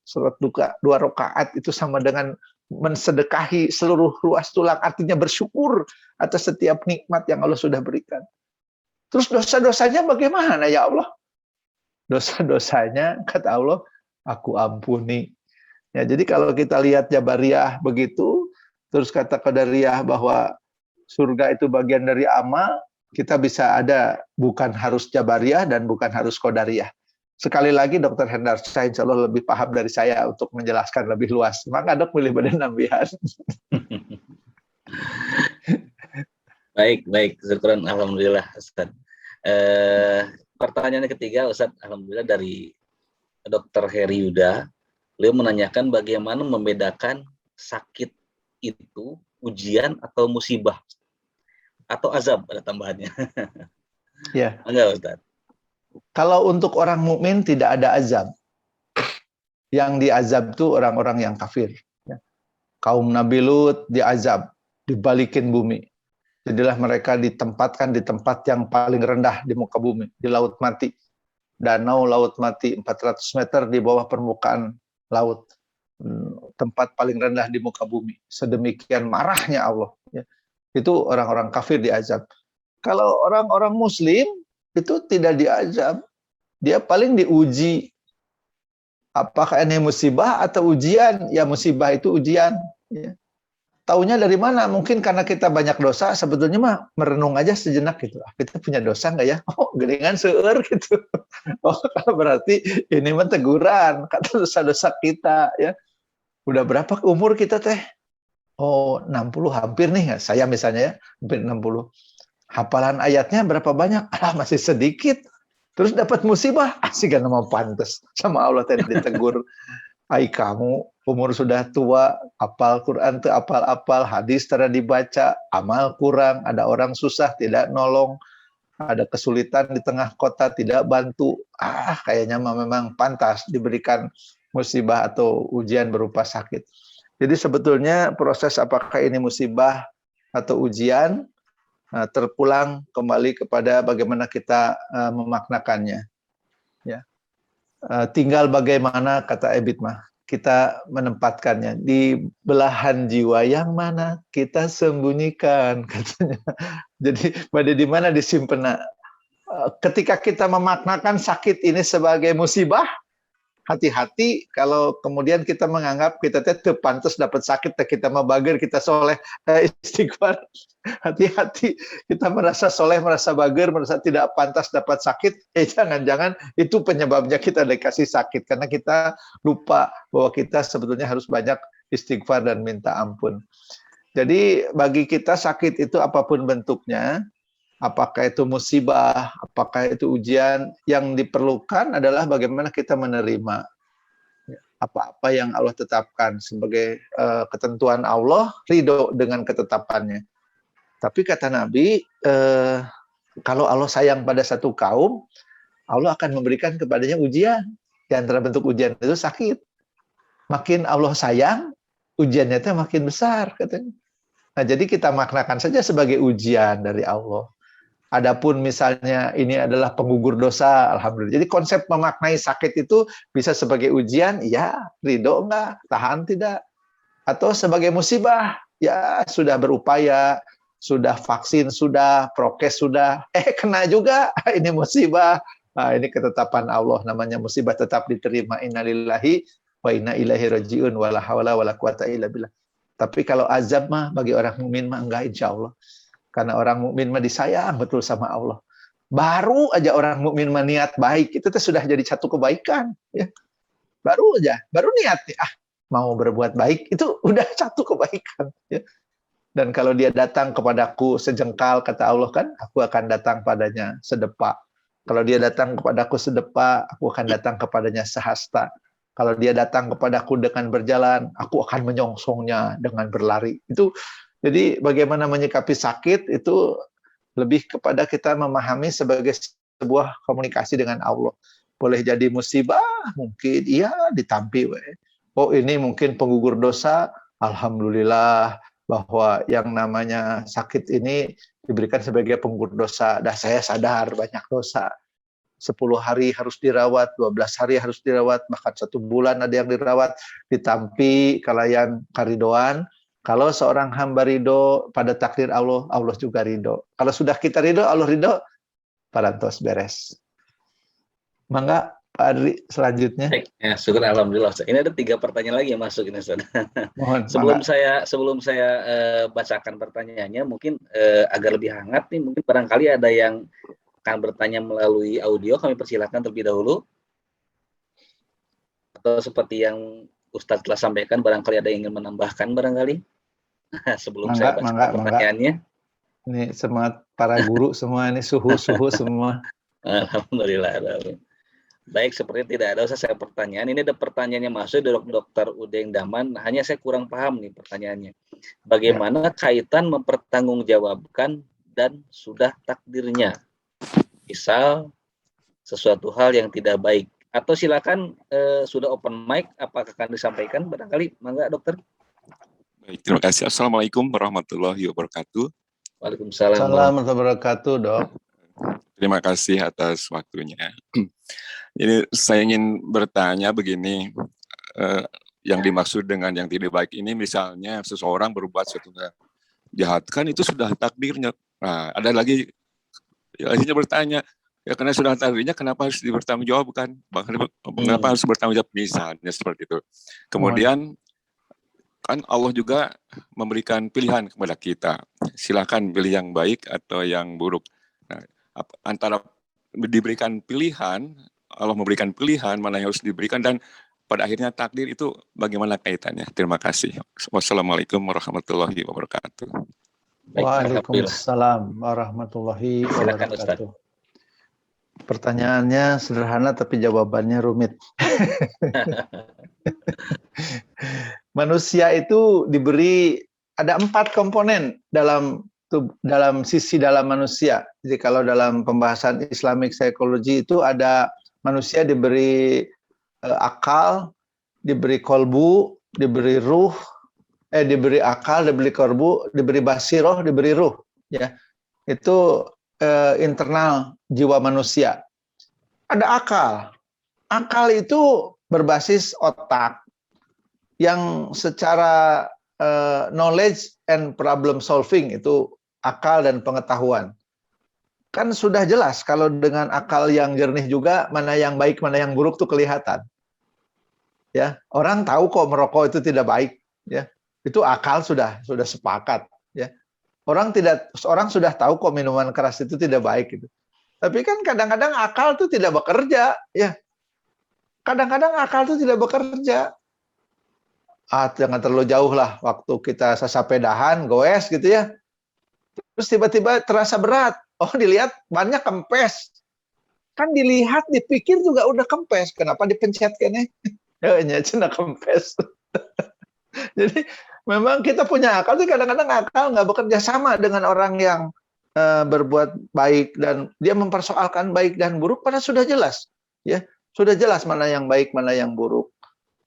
Sholat duha 2 rakaat itu sama dengan mensedekahi seluruh ruas tulang, artinya bersyukur atas setiap nikmat yang Allah sudah berikan. Terus dosa-dosanya bagaimana ya Allah? Dosa-dosanya, kata Allah, aku ampuni. Ya, jadi kalau kita lihat Jabariyah begitu, terus kata Qadariyah bahwa surga itu bagian dari amal, kita bisa ada, bukan harus Jabariyah dan bukan harus Qadariyah. Sekali lagi Dr. Hendarsyah insya Allah lebih paham dari saya untuk menjelaskan lebih luas. Maka dok pilih badan nambihan. Baik, syukuran, alhamdulillah Ustaz. Pertanyaan ketiga Ustaz, alhamdulillah dari Dr. Heri Yuda. Beliau menanyakan bagaimana membedakan sakit itu ujian atau musibah atau azab, ada tambahannya. Ya. Enggak Ustaz. Kalau untuk orang mukmin tidak ada azab. Yang diazab itu orang-orang yang kafir. Ya. Kaum Nabi Lut diazab, dibalikin bumi. Jadilah mereka ditempatkan di tempat yang paling rendah di muka bumi, di Laut Mati. Danau Laut Mati 400 meter di bawah permukaan laut. Tempat paling rendah di muka bumi. Sedemikian marahnya Allah. Ya. Itu orang-orang kafir diazab. Kalau orang-orang muslim itu tidak diazab. Dia paling diuji. Apakah ini musibah atau ujian? Ya musibah itu ujian. Ya. taunya dari mana? Mungkin karena kita banyak dosa, sebetulnya mah merenung aja sejenak gitu. Kita punya dosa nggak ya? Oh, gelingan seueur gitu. Oh, berarti ini mah teguran kata dosa-dosa kita ya. Udah berapa umur kita teh? Oh, 60 hampir nih. Saya misalnya ya, hampir 60. Hafalan ayatnya berapa banyak? Ah, masih sedikit. Terus dapat musibah, asik gak mau pantes. Sama Allah tadi ditegur. Ai kamu umur sudah tua, apal Quran tuh apal-apal, hadis tara dibaca, amal kurang, ada orang susah tidak nolong, ada kesulitan di tengah kota tidak bantu. Ah, kayaknya memang pantas diberikan musibah atau ujian berupa sakit. Jadi sebetulnya proses apakah ini musibah atau ujian terpulang kembali kepada bagaimana kita memaknakannya. Ya. Tinggal bagaimana, kata Ebit mah, kita menempatkannya di belahan jiwa yang mana kita sembunyikan, katanya. Jadi pada di mana disimpan. Ketika kita memaknakan sakit ini sebagai musibah, hati-hati kalau kemudian kita menganggap kita teh pantas dapat sakit, kita mah bager, kita soleh, istighfar. Hati-hati, kita merasa soleh, merasa bager, merasa tidak pantas dapat sakit, jangan-jangan itu penyebabnya kita dikasih sakit, karena kita lupa bahwa kita sebetulnya harus banyak istighfar dan minta ampun. Jadi bagi kita sakit itu apapun bentuknya, apakah itu musibah, apakah itu ujian, yang diperlukan adalah bagaimana kita menerima apa-apa yang Allah tetapkan sebagai ketentuan Allah, ridho dengan ketetapannya. Tapi kata Nabi, kalau Allah sayang pada satu kaum, Allah akan memberikan kepadanya ujian. Di antara bentuk ujian itu sakit. Makin Allah sayang, ujiannya itu makin besar, katanya. Nah, jadi kita maknakan saja sebagai ujian dari Allah. Adapun misalnya ini adalah penggugur dosa, alhamdulillah. Jadi konsep memaknai sakit itu bisa sebagai ujian, ya ridho enggak, tahan tidak. Atau sebagai musibah, ya sudah berupaya, sudah vaksin, sudah prokes, sudah kena juga, ini musibah. Nah, ini ketetapan Allah, namanya musibah tetap diterima. Innalillahi wa inna ilaihi rajiun, wala haula wala quwata illa billah. Tapi kalau azab mah bagi orang mukmin mah enggak, insya Allah. Karena orang mukmin mah disayang betul sama Allah. Baru aja orang mukmin mah niat baik, itu tuh sudah jadi satu kebaikan. Ya. Baru niat mau berbuat baik, itu udah satu kebaikan. Ya. Dan kalau dia datang kepadaku sejengkal, kata Allah kan, aku akan datang padanya sedepa. Kalau dia datang kepadaku sedepa, aku akan datang kepadanya sehasta. Kalau dia datang kepadaku dengan berjalan, aku akan menyongsongnya dengan berlari. Itu jadi bagaimana menyikapi sakit itu lebih kepada kita memahami sebagai sebuah komunikasi dengan Allah. Boleh jadi musibah, mungkin iya ditampi. Oh ini mungkin penggugur dosa, alhamdulillah bahwa yang namanya sakit ini diberikan sebagai penggugur dosa. Dah saya sadar banyak dosa. 10 hari harus dirawat, 12 hari harus dirawat, bahkan 1 bulan ada yang dirawat, ditampi kalayan karidoan. Kalau seorang hamba ridho pada takdir Allah, Allah juga ridho. Kalau sudah kita ridho, Allah ridho, parantos beres. Mangga Pak Adri selanjutnya. Ya, syukur alhamdulillah. Ini ada 3 pertanyaan lagi yang masuk ini, Ustaz. Mohon. sebelum saya bacakan pertanyaannya, mungkin agar lebih hangat nih, mungkin barangkali ada yang akan bertanya melalui audio, kami persilakan terlebih dahulu. Atau seperti yang Ustadz telah sampaikan, barangkali ada yang ingin menambahkan barangkali sebelum saya baca pertanyaannya. Ini semangat para guru semua, ini suhu semua. Alhamdulillah. Baik, seperti tidak ada usah saya pertanyaan. Ini ada pertanyaannya masuk dari Dr. Udeng Daman. Hanya saya kurang paham nih pertanyaannya. Bagaimana kaitan mempertanggungjawabkan dan sudah takdirnya? Misal sesuatu hal yang tidak baik. Atau silakan sudah open mic, apakah akan disampaikan barangkali, mangga dokter. Baik, terima kasih. Assalamualaikum warahmatullahi wabarakatuh. Waalaikumsalam warahmatullahi wabarakatuh, Dok. Terima kasih atas waktunya. Jadi saya ingin bertanya begini, yang dimaksud dengan yang tidak baik ini misalnya seseorang berbuat sesuatu jahat, kan itu sudah takdirnya. Nah, ada lagi akhirnya bertanya, ya karena sudah takdirnya kenapa harus dipertanggungjawabkan? Kenapa harus bertanggung jawab misalnya seperti itu. Kemudian kan Allah juga memberikan pilihan kepada kita. Silakan pilih yang baik atau yang buruk. Nah, antara diberikan pilihan, Allah memberikan pilihan mana yang harus diberikan, dan pada akhirnya takdir itu bagaimana kaitannya? Terima kasih. Wassalamualaikum warahmatullahi wabarakatuh. Waalaikumsalam warahmatullahi wabarakatuh. Pertanyaannya sederhana tapi jawabannya rumit. Manusia itu diberi ada 4 komponen dalam sisi dalam manusia. Jadi kalau dalam pembahasan Islamic Psychology itu ada manusia diberi akal, diberi kolbu, diberi ruh, diberi akal, diberi kolbu, diberi basiroh, diberi ruh. Ya, itu internal jiwa manusia. Ada akal. Akal itu berbasis otak yang secara knowledge and problem solving, itu akal dan pengetahuan. Kan sudah jelas kalau dengan akal yang jernih juga mana yang baik, mana yang buruk tuh kelihatan. Ya, orang tahu kok merokok itu tidak baik, ya. Itu akal sudah sepakat, ya. Orang sudah tahu kok minuman keras itu tidak baik gitu. Tapi kan kadang-kadang akal itu tidak bekerja, ya. Kadang-kadang akal itu tidak bekerja. Jangan terlalu jauh lah, waktu kita sesapedahan, goes gitu ya. Terus tiba-tiba terasa berat. Oh, dilihat banyak kempes. Kan dilihat, dipikir juga udah kempes. Kenapa dipencet kayaknya? Ya, cina kempes. Jadi memang kita punya akal, tapi kadang-kadang akal nggak bekerja sama dengan orang yang berbuat baik, dan dia mempersoalkan baik dan buruk, padahal sudah jelas, ya, sudah jelas mana yang baik, mana yang buruk,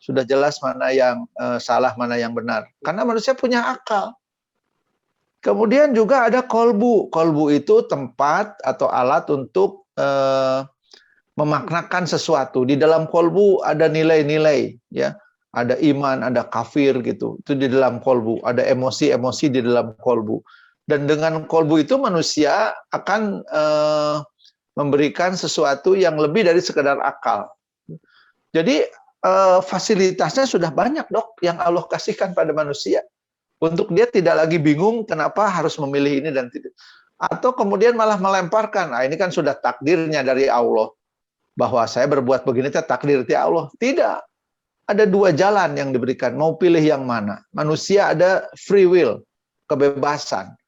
sudah jelas mana yang salah, mana yang benar, karena manusia punya akal. Kemudian juga ada kolbu. Kolbu itu tempat atau alat untuk memaknakan sesuatu. Di dalam kolbu ada nilai-nilai, ya. Ada iman, ada kafir gitu. Itu di dalam kolbu. Ada emosi-emosi di dalam kolbu. Dan dengan kolbu itu manusia akan memberikan sesuatu yang lebih dari sekedar akal. Jadi fasilitasnya sudah banyak, Dok, yang Allah kasihkan pada manusia. Untuk dia tidak lagi bingung kenapa harus memilih ini dan tidak. Atau kemudian malah melemparkan, nah ini kan sudah takdirnya dari Allah. Bahwa saya berbuat begini, takdir dari Allah. Tidak. Ada 2 jalan yang diberikan, mau pilih yang mana. Manusia ada free will, kebebasan.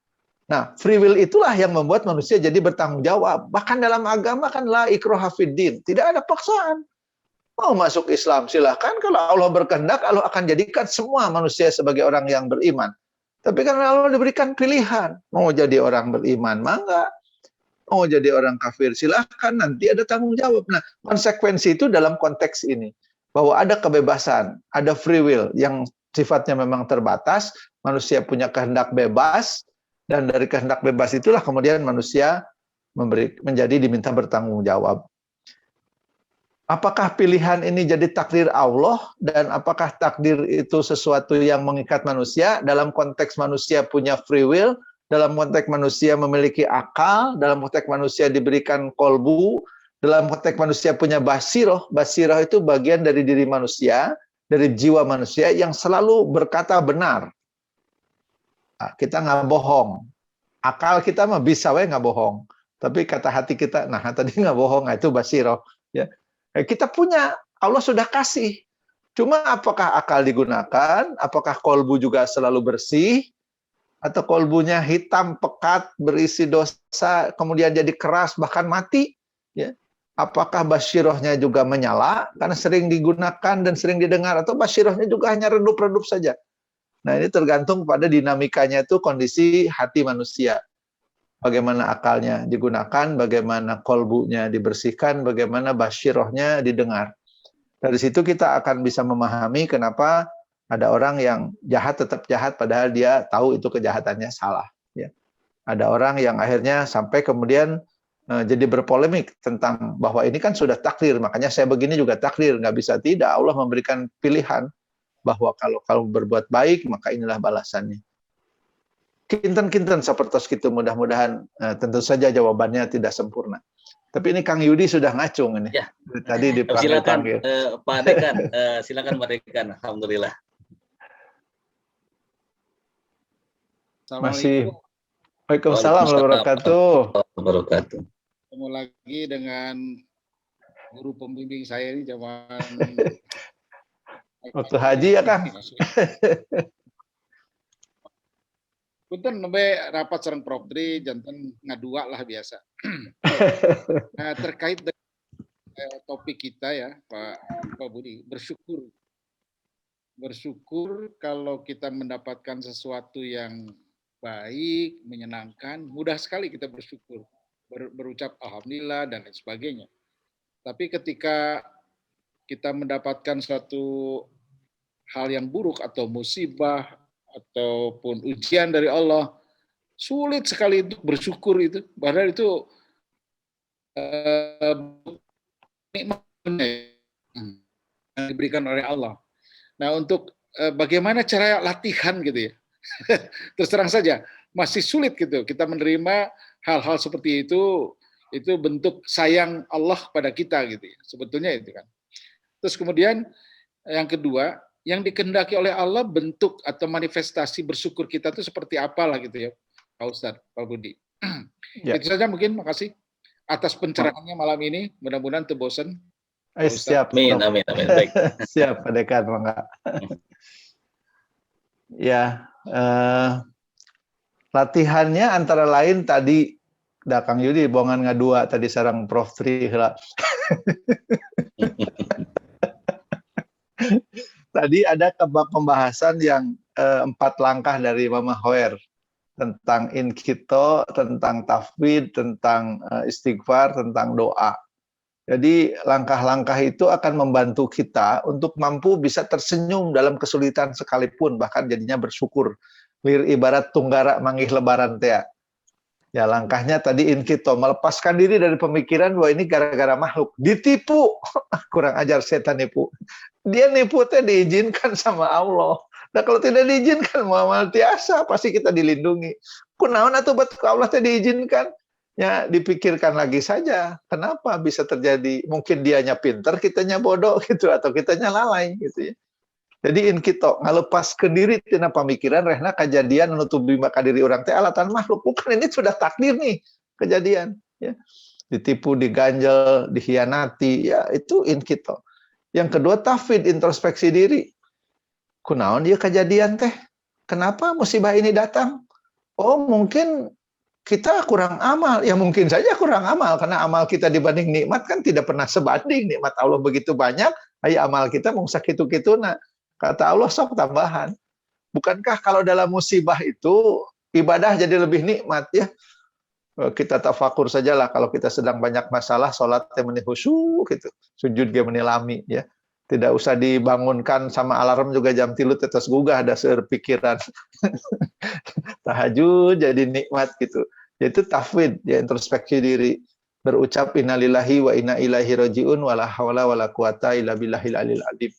Nah, free will itulah yang membuat manusia jadi bertanggung jawab. Bahkan dalam agama kan la ikraha fiddin, tidak ada paksaan. Mau masuk Islam silahkan, kalau Allah berkehendak, Allah akan jadikan semua manusia sebagai orang yang beriman. Tapi karena Allah diberikan pilihan, mau jadi orang beriman, mangga. Mau jadi orang kafir, silahkan, nanti ada tanggung jawab. Nah, konsekuensi itu dalam konteks ini. Bahwa ada kebebasan, ada free will yang sifatnya memang terbatas, manusia punya kehendak bebas, dan dari kehendak bebas itulah kemudian manusia menjadi diminta bertanggung jawab. Apakah pilihan ini jadi takdir Allah, dan apakah takdir itu sesuatu yang mengikat manusia? Dalam konteks manusia punya free will, dalam konteks manusia memiliki akal, dalam konteks manusia diberikan kolbu, dalam konteks manusia punya basiroh. Basiroh itu bagian dari diri manusia, dari jiwa manusia yang selalu berkata benar. Nah, kita nggak bohong. Akal kita mah bisa nggak bohong. Tapi kata hati kita, nah tadi nggak bohong, nah, itu basiroh. Ya. Kita punya, Allah sudah kasih. Cuma apakah akal digunakan? Apakah kolbu juga selalu bersih? Atau kolbunya hitam, pekat, berisi dosa, kemudian jadi keras, bahkan mati? Ya. Apakah basyirohnya juga menyala karena sering digunakan dan sering didengar, atau basyirohnya juga hanya redup-redup saja? Nah, ini tergantung pada dinamikanya, itu kondisi hati manusia. Bagaimana akalnya digunakan, bagaimana kolbunya dibersihkan, bagaimana basyirohnya didengar. Dari situ kita akan bisa memahami kenapa ada orang yang jahat tetap jahat padahal dia tahu itu kejahatannya salah. Ya. Ada orang yang akhirnya sampai kemudian jadi berpolemik tentang bahwa ini kan sudah takdir, makanya saya begini juga takdir. Nggak bisa tidak, Allah memberikan pilihan bahwa kalau kamu berbuat baik maka inilah balasannya. Kinten-kinten seperti itu, mudah-mudahan tentu saja jawabannya tidak sempurna. Tapi ini Kang Yudi sudah ngacung ini. Ya. Tadi dipanggil. Silakan Pak Dekan, silakan Pak Dekan. Alhamdulillah. Masih. Assalamualaikum. Waalaikumsalam warahmatullahi wabarakatuh. Ketemu lagi dengan guru pembimbing saya ini zaman waktu haji ya Kang. Punten nembe rapat sareng Prof Dri janten ngadua lah biasa. Nah, terkait dengan topik kita ya Pak Budi, bersyukur kalau kita mendapatkan sesuatu yang baik, menyenangkan, mudah sekali kita bersyukur, berucap alhamdulillah dan lain sebagainya. Tapi ketika kita mendapatkan suatu hal yang buruk atau musibah ataupun ujian dari Allah, sulit sekali untuk bersyukur itu. Padahal itu nikmatnya yang diberikan oleh Allah. Nah, untuk bagaimana cara latihan gitu ya. Terus terang saja, masih sulit gitu kita menerima hal-hal seperti itu bentuk sayang Allah pada kita gitu ya. Sebetulnya itu kan. Terus kemudian yang kedua, yang dikehendaki oleh Allah bentuk atau manifestasi bersyukur kita itu seperti apalah gitu ya, Pak Ustadz, Pak Budi. Ya. Itu saja mungkin, makasih atas pencerahannya malam ini. Mudah-mudahan terbosan. Siap. Amin. Baik. Siap, Pak Dekan, Bangga. Ya, latihannya antara lain tadi Kang Yudi bongan ngadua tadi sarang Prof Tri lah. Tadi ada pembahasan yang 4 langkah dari Mama Hoer tentang inkito, tentang tafwid, tentang istighfar, tentang doa. Jadi langkah-langkah itu akan membantu kita untuk mampu bisa tersenyum dalam kesulitan sekalipun, bahkan jadinya bersyukur. Lir ibarat tunggara manggih lebaran teh. Ya langkahnya tadi inkito, melepaskan diri dari pemikiran bahwa ini gara-gara makhluk. Ditipu, kurang ajar setan nipu. Dia nipu teh diizinkan sama Allah. Nah kalau tidak diizinkan muamal tiasa, pasti kita dilindungi. Kunaon atuh buat Allah teh diizinkan? Ya dipikirkan lagi saja. Kenapa bisa terjadi? Mungkin dianya pinter, kitanya bodoh gitu, atau kitanya lalai gitu ya. Jadi inkito ngalepas ke diri tina pamikiran rehna kejadian nutupi maka diri orang teh alatan makhluk. Bukan, ini sudah takdir nih kejadian ya. Ditipu, diganjel, dikhianati, ya itu inkito. Yang kedua tafwid, introspeksi diri. Kunaon dia kejadian teh? Kenapa musibah ini datang? Oh, mungkin kita kurang amal. Ya mungkin saja kurang amal karena amal kita dibanding nikmat kan tidak pernah sebanding. Nikmat Allah begitu banyak, aya amal kita mung sakitu-kituna. Kata Allah sok tambahan. Bukankah kalau dalam musibah itu ibadah jadi lebih nikmat ya? Kita tafakur sajalah kalau kita sedang banyak masalah, sholat meni khusyuk gitu, sujud ge meni lami ya. Tidak usah dibangunkan sama alarm juga jam 3 tetes gugah ada seueur pikiran. Tahajud jadi nikmat gitu. Yaitu tafwid, ya introspeksi diri. Berucap innalillahi wa inna ilaihi rajiun wala haula wala quwata illa billahil alil azim.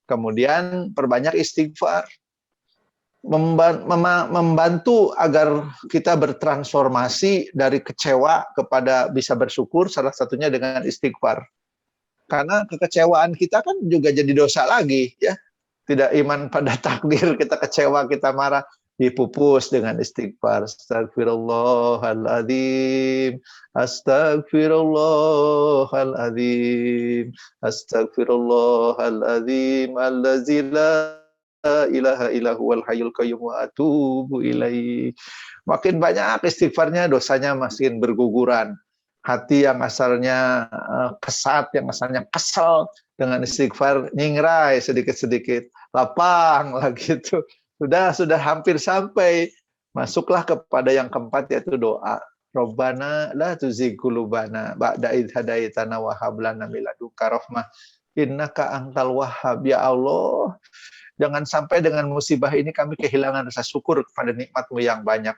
Kemudian perbanyak istighfar, membantu agar kita bertransformasi dari kecewa kepada bisa bersyukur, salah satunya dengan istighfar. Karena kekecewaan kita kan juga jadi dosa lagi ya. Tidak iman pada takdir, kita kecewa, kita marah, dipupus dengan istighfar. Astagfirullahaladzim, astagfirullahaladzim, astagfirullahaladzim, allazi la ilaha illahu wal hayyul qayyum wa atubu ilaihi. Makin banyak istighfarnya, dosanya makin berguguran. Hati yang asalnya kesat, yang asalnya kesel, dengan istighfar nyingrai sedikit-sedikit, lapang lah gitu. Sudah hampir sampai. Masuklah kepada yang keempat, yaitu doa. Rabbana la tuzigh qulubana ba'da idh hadaitana wa hab lana min ladunka rahmah innaka antal wahhab. Ya Allah, jangan sampai dengan musibah ini kami kehilangan rasa syukur kepada nikmat-Mu yang banyak.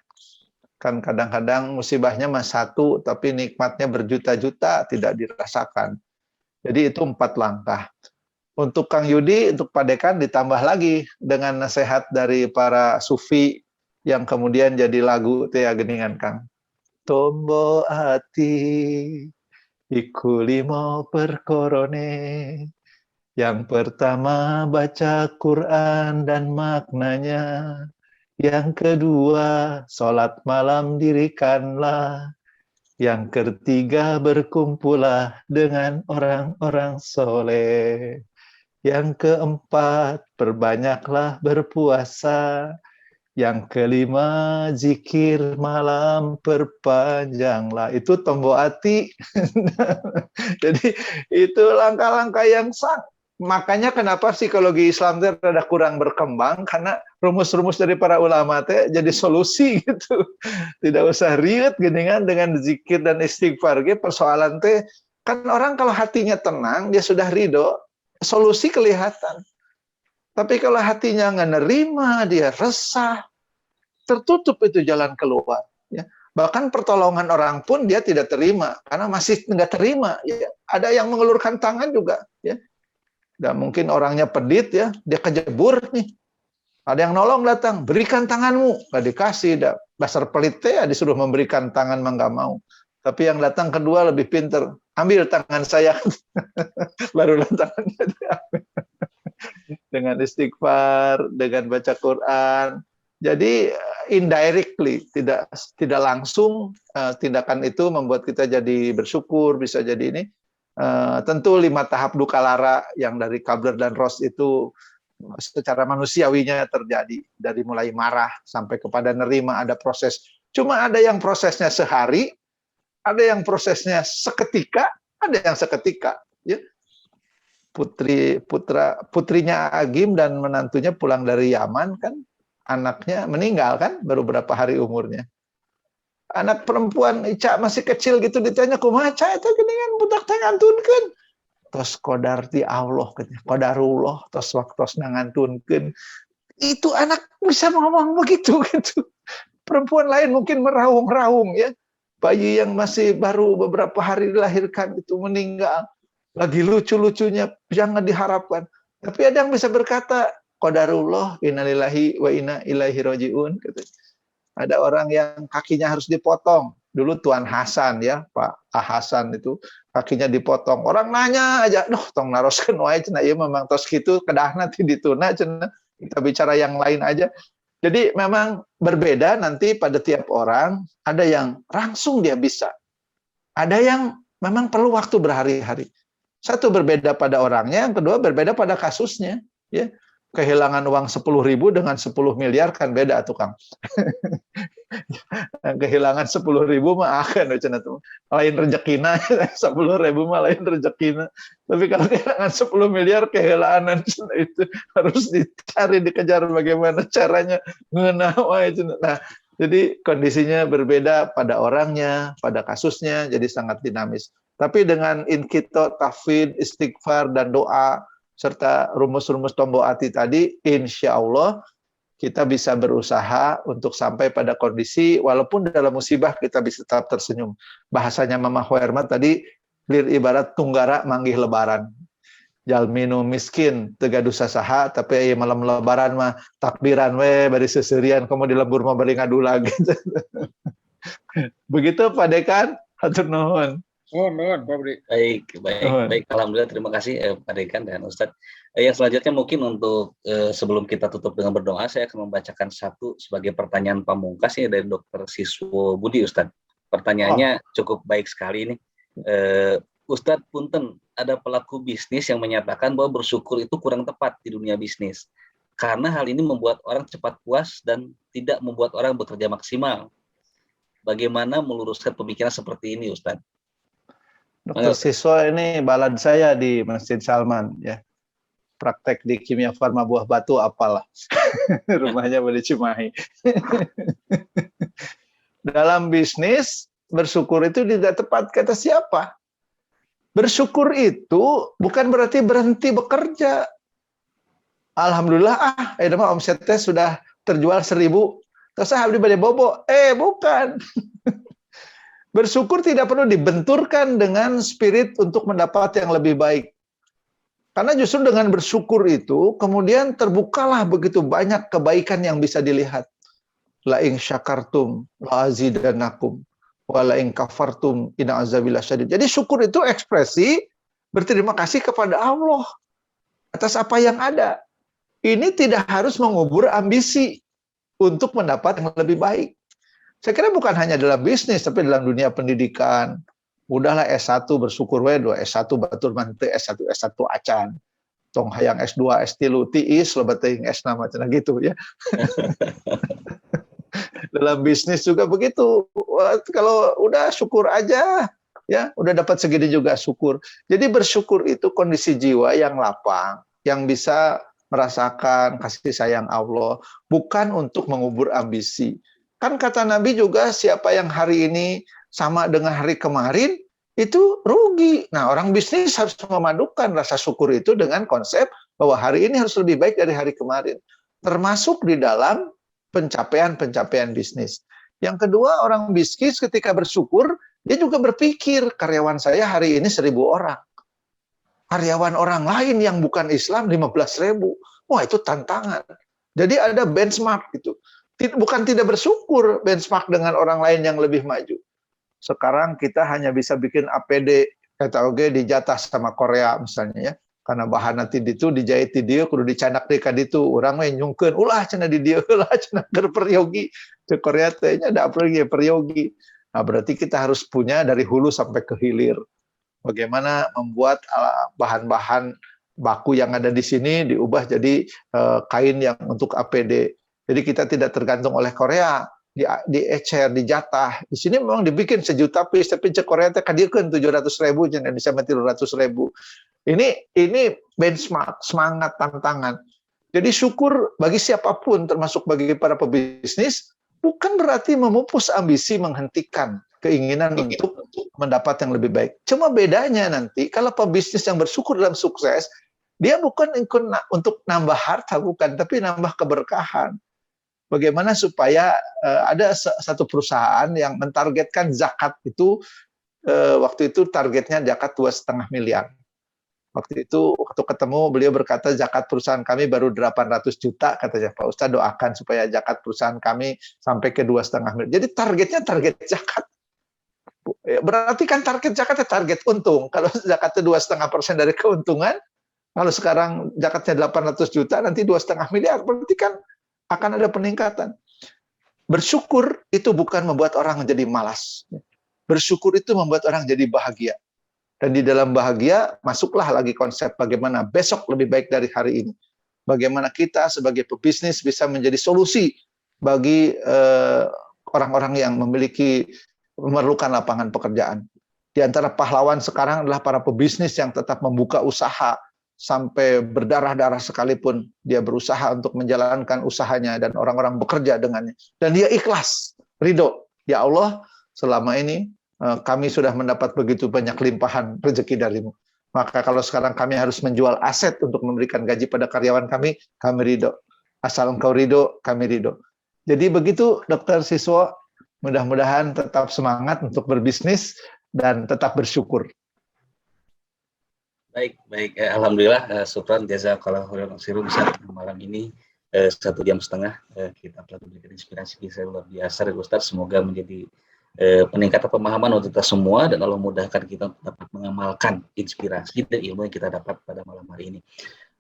Kan kadang-kadang musibahnya mah satu, tapi nikmatnya berjuta-juta tidak dirasakan. Jadi itu 4 langkah. Untuk Kang Yudi, untuk Pak Dekan ditambah lagi dengan nasihat dari para sufi yang kemudian jadi lagu teh geningan Kang. Tombo ati iku limo perkorone. Yang pertama baca Quran dan maknanya. Yang kedua, sholat malam dirikanlah. Yang ketiga, berkumpullah dengan orang-orang soleh. Yang keempat, perbanyaklah berpuasa. Yang kelima, zikir malam perpanjanglah. Itu tombol hati. Jadi itu langkah-langkah yang makanya kenapa psikologi Islam itu rada kurang berkembang, karena rumus-rumus dari para ulama teh jadi solusi gitu. Tidak usah riut geningan dengan zikir dan istighfar. Persoalan teh kan orang kalau hatinya tenang dia sudah ridho, solusi kelihatan. Tapi kalau hatinya nggak nerima, dia resah, tertutup itu jalan keluar. Ya. Bahkan pertolongan orang pun dia tidak terima, karena masih nggak terima. Ya. Ada yang mengelurkan tangan juga. Ya. Dan mungkin orangnya pedit, ya, dia kejebur nih. Ada yang nolong datang, berikan tanganmu, nggak dikasih. Dasar pelit ya, disuruh memberikan tangan mah nggak mau. Tapi yang datang kedua lebih pinter, ambil tangan saya, barulah tangannya diambil. Dengan istighfar, dengan baca Quran. Jadi indirectly, tidak langsung, tindakan itu membuat kita jadi bersyukur, bisa jadi ini. Tentu 5 tahap duka lara yang dari Kabler dan Ross itu secara manusiawinya terjadi. Dari mulai marah sampai kepada nerima, ada proses. Cuma ada yang prosesnya sehari, ada yang prosesnya seketika, ada yang seketika. Ya. Putrinya Agim dan menantunya pulang dari Yaman, kan anaknya meninggal kan, baru berapa hari umurnya. Anak perempuan Ica masih kecil gitu ditanya, kumaha Ca eta geuningan budak teh ngantunkeun. Tos qadar ti Allah katanya, qadarullah tos waktos ngantunkeun. Itu anak bisa ngomong begitu gitu. Perempuan lain mungkin meraung-raung ya. Bayi yang masih baru beberapa hari dilahirkan itu meninggal. Lagi lucu-lucunya, jangan diharapkan. Tapi ada yang bisa berkata, qadarullah innalillahi wa inna ilaihi rajiun gitu. Ada orang yang kakinya harus dipotong. Dulu Tuan Hasan ya, Pak Hasan itu kakinya dipotong. Orang nanya aja, "Duh, tong naroskeun wae cenah ieu memang tos kitu kedahna ti dituna cenah." Kita bicara yang lain aja. Jadi memang berbeda nanti pada tiap orang, ada yang langsung dia bisa. Ada yang memang perlu waktu berhari-hari. Satu berbeda pada orangnya, yang kedua berbeda pada kasusnya, ya. Kehilangan uang 10.000 dengan 10 miliar kan beda tuh Kang. Kehilangan 10.000 mah akan lain rezekina, 10.000 mah lain rezekina. Tapi kalau kehilangan 10 miliar kehilangan itu harus dicari, dikejar bagaimana caranya ngeunah wae. Nah, jadi kondisinya berbeda pada orangnya, pada kasusnya, jadi sangat dinamis. Tapi dengan inkito, tafwid, istighfar dan doa serta rumus-rumus tombol hati tadi, insya Allah kita bisa berusaha untuk sampai pada kondisi walaupun dalam musibah kita bisa tetap tersenyum. Bahasanya Mama Hoermat tadi, lir ibarat tunggara manggih lebaran. Jalminu miskin tegaduh sasaha, tapi malam lebaran mah takbiran we bari seserian, kamu di lembur mah bari ngadula gitu. Begitu Pak Dekan, hatur nuhun. Mohon, Pak Budi. Baik. Alhamdulillah, terima kasih Pak Dekan dan Ustadz. Yang selanjutnya mungkin untuk sebelum kita tutup dengan berdoa, saya akan membacakan satu sebagai pertanyaan pamungkas ya dari Dr. Siswo Budi, Ustadz. Pertanyaannya cukup baik sekali ini. Ustadz punten, ada pelaku bisnis yang menyatakan bahwa bersyukur itu kurang tepat di dunia bisnis. Karena hal ini membuat orang cepat puas dan tidak membuat orang bekerja maksimal. Bagaimana meluruskan pemikiran seperti ini, Ustadz? Dr. Siswo ini balad saya di Masjid Salman ya. Praktek di Kimia Farma Buah Batu apalah. Rumahnya di Cimahi. Dalam bisnis bersyukur itu tidak tepat kata siapa? Bersyukur itu bukan berarti berhenti bekerja. Alhamdulillah omsetnya sudah terjual 1.000. Terus abdi bade bobo. Bukan. Bersyukur tidak perlu dibenturkan dengan spirit untuk mendapat yang lebih baik. Karena justru dengan bersyukur itu, kemudian terbukalah begitu banyak kebaikan yang bisa dilihat. La ing syakartum la azidannakum wa la ing kafartum inna azabi lasyadid. Jadi syukur itu ekspresi berterima kasih kepada Allah atas apa yang ada. Ini tidak harus mengubur ambisi. untuk mendapat yang lebih baik. Saya kira bukan hanya dalam bisnis, tapi dalam dunia pendidikan. Udahlah S1 bersyukur we, S1 batur mante, S1 acan. Tong hayang S2, S3 tiis lo bating S6 macam gitu ya. Dalam bisnis juga begitu. Kalau udah syukur aja, ya udah dapat segini juga syukur. Jadi bersyukur itu kondisi jiwa yang lapang, yang bisa merasakan kasih sayang Allah, bukan untuk mengubur ambisi. Kan kata Nabi juga, siapa yang hari ini sama dengan hari kemarin, itu rugi. Nah, orang bisnis harus memadukan rasa syukur itu dengan konsep bahwa hari ini harus lebih baik dari hari kemarin. Termasuk di dalam pencapaian bisnis. Yang kedua, orang bisnis ketika bersyukur, dia juga berpikir, karyawan saya hari ini 1.000 orang. Karyawan orang lain yang bukan Islam 15.000. Wah, itu tantangan. Jadi ada benchmark gitu. Bukan tidak bersyukur benchmark dengan orang lain yang lebih maju. Sekarang kita hanya bisa bikin APD, kata oke dijatah sama Korea misalnya ya. Karena bahan nanti itu dijahit di dia, kudu dicanak dekat itu, orang mah nyungkeun, ulah cenah di dia, ulah cenah keur peryogi. Di Korea tehnya ada peryogi. Nah, berarti kita harus punya dari hulu sampai ke hilir. Bagaimana membuat bahan-bahan baku yang ada di sini diubah jadi kain yang untuk APD. Jadi kita tidak tergantung oleh Korea, ecer, dijatah. Di sini memang dibikin 1 juta piece, tapi cek Korea teh kadiekeun 700.000 jeung Indonesia mah 300.000. Ini benchmark, semangat, tantangan. Jadi syukur bagi siapapun, termasuk bagi para pebisnis, bukan berarti memupus ambisi, menghentikan keinginan untuk mendapat yang lebih baik. Cuma bedanya nanti, kalau pebisnis yang bersyukur dalam sukses, dia bukan untuk nambah harta, bukan, tapi nambah keberkahan. Bagaimana supaya ada satu perusahaan yang mentargetkan zakat itu, waktu itu targetnya zakat 2,5 miliar. Waktu itu, waktu ketemu, beliau berkata, zakat perusahaan kami baru 800 juta, katanya, Pak Ustadz doakan supaya zakat perusahaan kami sampai ke 2,5 miliar. Jadi targetnya target zakat. Berarti kan target zakatnya target untung. Kalau zakatnya 2,5% dari keuntungan, kalau sekarang zakatnya 800 juta, nanti 2,5 miliar. Berarti kan akan ada peningkatan. Bersyukur itu bukan membuat orang menjadi malas. Bersyukur itu membuat orang jadi bahagia. Dan di dalam bahagia, masuklah lagi konsep bagaimana besok lebih baik dari hari ini. Bagaimana kita sebagai pebisnis bisa menjadi solusi bagi orang-orang yang memerlukan lapangan pekerjaan. Di antara pahlawan sekarang adalah para pebisnis yang tetap membuka usaha sampai berdarah-darah sekalipun dia berusaha untuk menjalankan usahanya dan orang-orang bekerja dengannya. Dan dia ikhlas, ridho. Ya Allah, selama ini kami sudah mendapat begitu banyak limpahan rezeki darimu. Maka kalau sekarang kami harus menjual aset untuk memberikan gaji pada karyawan kami ridho. Asal engkau ridho, kami ridho. Jadi begitu Dr. Siswo, mudah-mudahan tetap semangat untuk berbisnis dan tetap bersyukur. Baik. Alhamdulillah, syukran jazakallahu khairan bisa malam ini 1,5 jam kita telah memberikan inspirasi luar biasa dari Ustaz. Semoga menjadi peningkatan pemahaman untuk kita semua dan Allah mudahkan kita untuk dapat mengamalkan inspirasi dan ilmu yang kita dapat pada malam hari ini.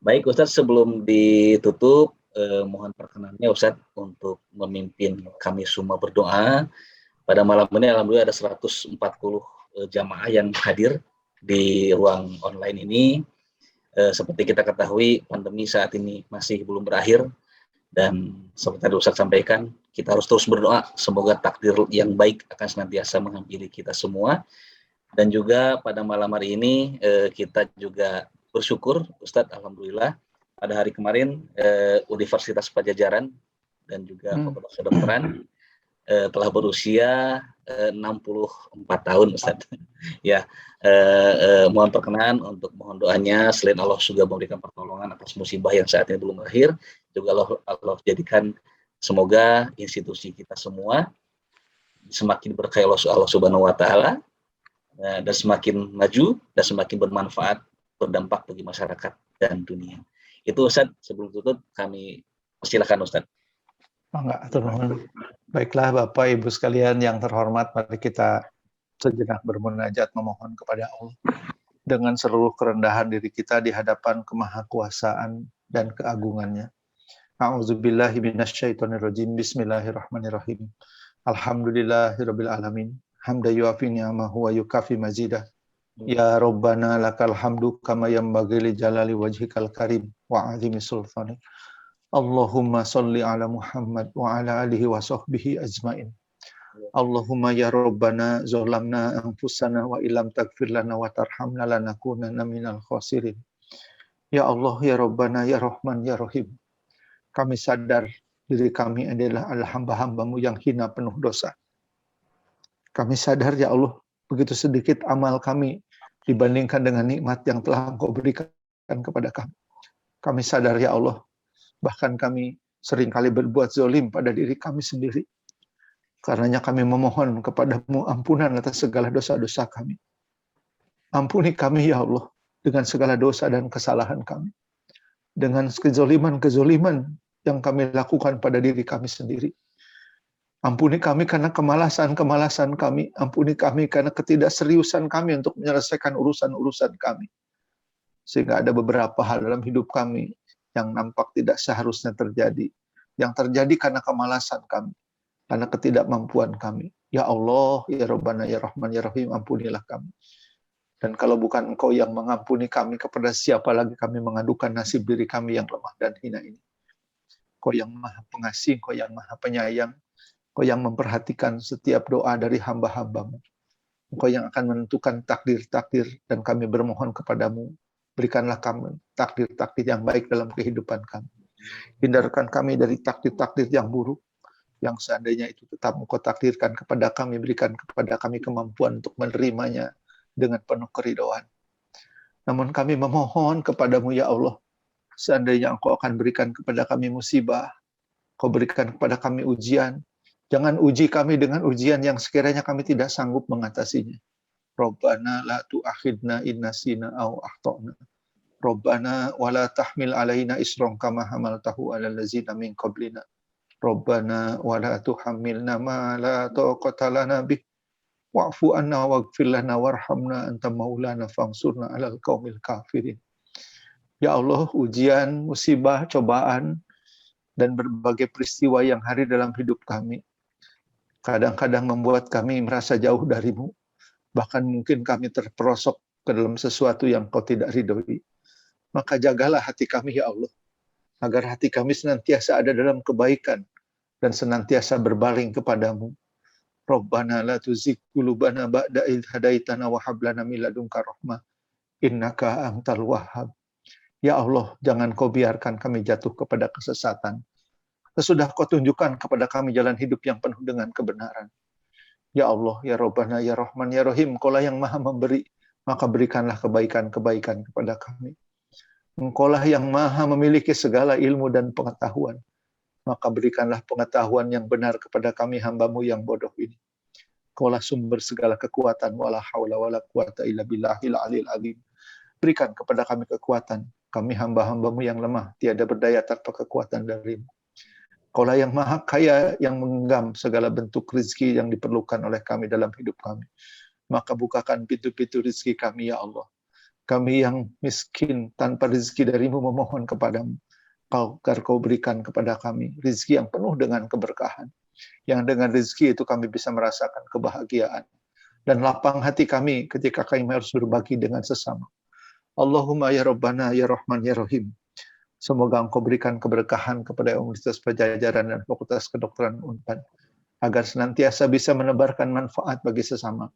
Baik Ustaz, sebelum ditutup mohon perkenannya Ustaz untuk memimpin kami semua berdoa. Pada malam ini alhamdulillah ada 140 jamaah yang hadir di ruang online ini. Seperti kita ketahui pandemi saat ini masih belum berakhir. Dan seperti tadi Ustaz sampaikan, kita harus terus berdoa, semoga takdir yang baik akan senantiasa menghampiri kita semua. Dan juga pada malam hari ini kita juga bersyukur, Ustaz, alhamdulillah, pada hari kemarin Universitas Pajajaran dan juga Fakultas Kedokteran telah berusia 64 tahun, Ustaz. Ya, mohon perkenan untuk mohon doanya, selain Allah juga memberikan pertolongan atas musibah yang saat ini belum berakhir, juga Allah jadikan semoga institusi kita semua semakin berkah Allah Subhanahu wa taala dan semakin maju dan semakin bermanfaat, berdampak bagi masyarakat dan dunia. Itu Ustaz, sebelum tutup kami persilakan Ustaz. Baiklah Bapak Ibu sekalian yang terhormat, mari kita sejenak bermunajat memohon kepada Allah dengan seluruh kerendahan diri kita di hadapan kemahakuasaan dan keagungannya. A'udzubillahi minasyaitonirrajim. Bismillahirrahmanirrahim. Alhamdulillahirabbil alamin. Hamda yuafi ni'amahu wa yukafi mazidah. Ya Rabbana lakal hamdu kama yanbaghi li jalali wajhikal karim wa 'azimi sultanik. Allahumma sholli ala Muhammad wa ala alihi wa sahbihi ajmain. Allahumma ya Rabbana zalamna anfusana wa illam taghfir lana wa tarhamna lanakunanna minal khasirin. Ya Allah, ya Rabbana, ya Rahman, ya Rahim. Kami sadar diri kami adalah hamba-hambamu yang hina penuh dosa. Kami sadar, ya Allah, begitu sedikit amal kami dibandingkan dengan nikmat yang telah Engkau berikan kepada kami. Kami sadar, ya Allah, bahkan kami seringkali berbuat zalim pada diri kami sendiri. Karenanya kami memohon kepadamu ampunan atas segala dosa-dosa kami. Ampuni kami, ya Allah, dengan segala dosa dan kesalahan kami. Dengan kezoliman-kezoliman yang kami lakukan pada diri kami sendiri. Ampuni kami karena kemalasan-kemalasan kami. Ampuni kami karena ketidakseriusan kami untuk menyelesaikan urusan-urusan kami. Sehingga ada beberapa hal dalam hidup kami yang nampak tidak seharusnya terjadi. Yang terjadi karena kemalasan kami. Karena ketidakmampuan kami. Ya Allah, ya Rabbana, ya Rahman, ya Rahim, ampunilah kami. Dan kalau bukan Engkau yang mengampuni kami, kepada siapa lagi kami mengadukan nasib diri kami yang lemah dan hina ini. Engkau yang maha pengasih, Engkau yang maha penyayang, Engkau yang memperhatikan setiap doa dari hamba-hambamu. Engkau yang akan menentukan takdir-takdir, dan kami bermohon kepadamu, berikanlah kami takdir-takdir yang baik dalam kehidupan kami. Hindarkan kami dari takdir-takdir yang buruk, yang seandainya itu tetap Engkau takdirkan kepada kami, berikan kepada kami kemampuan untuk menerimanya dengan penuh keridhaan. Namun kami memohon kepadamu, ya Allah, seandainya Engkau akan berikan kepada kami musibah, Engkau berikan kepada kami ujian, jangan uji kami dengan ujian yang sekiranya kami tidak sanggup mengatasinya. Rabbana la tu'akhidna in nasina aw akhtana. Rabbana wa la tahmil alaina isran kama hamaltahu 'alal ladzina min qablina. Rabbana wa la tuhammilna ma la taqata lana bih. Wa'fu anna waghfir lana warhamna anta maulana fansurna 'alal qaumil kafirin. Ya Allah, ujian, musibah, cobaan, dan berbagai peristiwa yang hadir dalam hidup kami kadang-kadang membuat kami merasa jauh darimu. Bahkan mungkin kami terperosok ke dalam sesuatu yang Kau tidak ridhoi. Maka jagalah hati kami, ya Allah, agar hati kami senantiasa ada dalam kebaikan dan senantiasa berbaling kepadamu. Rabbana la tuzigh qulubana ba'da idh hadaitana wa hab lana min ladunka rahmah innaka antal wahhab. Ya Allah, jangan Kau biarkan kami jatuh kepada kesesatan. Sesudah Kau tunjukkan kepada kami jalan hidup yang penuh dengan kebenaran. Ya Allah, ya Rabbana, ya Rahman, ya Rahim, Engkaulah yang maha memberi, maka berikanlah kebaikan-kebaikan kepada kami. Engkaulah yang maha memiliki segala ilmu dan pengetahuan, maka berikanlah pengetahuan yang benar kepada kami hamba-Mu yang bodoh ini. Engkaulah sumber segala kekuatan, wala haula wala quwata illa billahil aliyil azim. Berikan kepada kami kekuatan, kami hamba-hamba-Mu yang lemah, tiada berdaya tanpa kekuatan dari-Mu. Engkaulah yang maha kaya, yang menggenggam segala bentuk rezeki yang diperlukan oleh kami dalam hidup kami. Maka bukakan pintu-pintu rezeki kami, ya Allah. Kami yang miskin tanpa rezeki dari-Mu memohon kepadamu, agar Kau berikan kepada kami rezeki yang penuh dengan keberkahan. Yang dengan rezeki itu kami bisa merasakan kebahagiaan. Dan lapang hati kami ketika kami harus berbagi dengan sesama. Allahumma ya Rabbana, ya Rahman, ya Rahim. Semoga Engkau berikan keberkahan kepada Universitas Pajajaran dan Fakultas Kedokteran Unpad, agar senantiasa bisa menebarkan manfaat bagi sesama.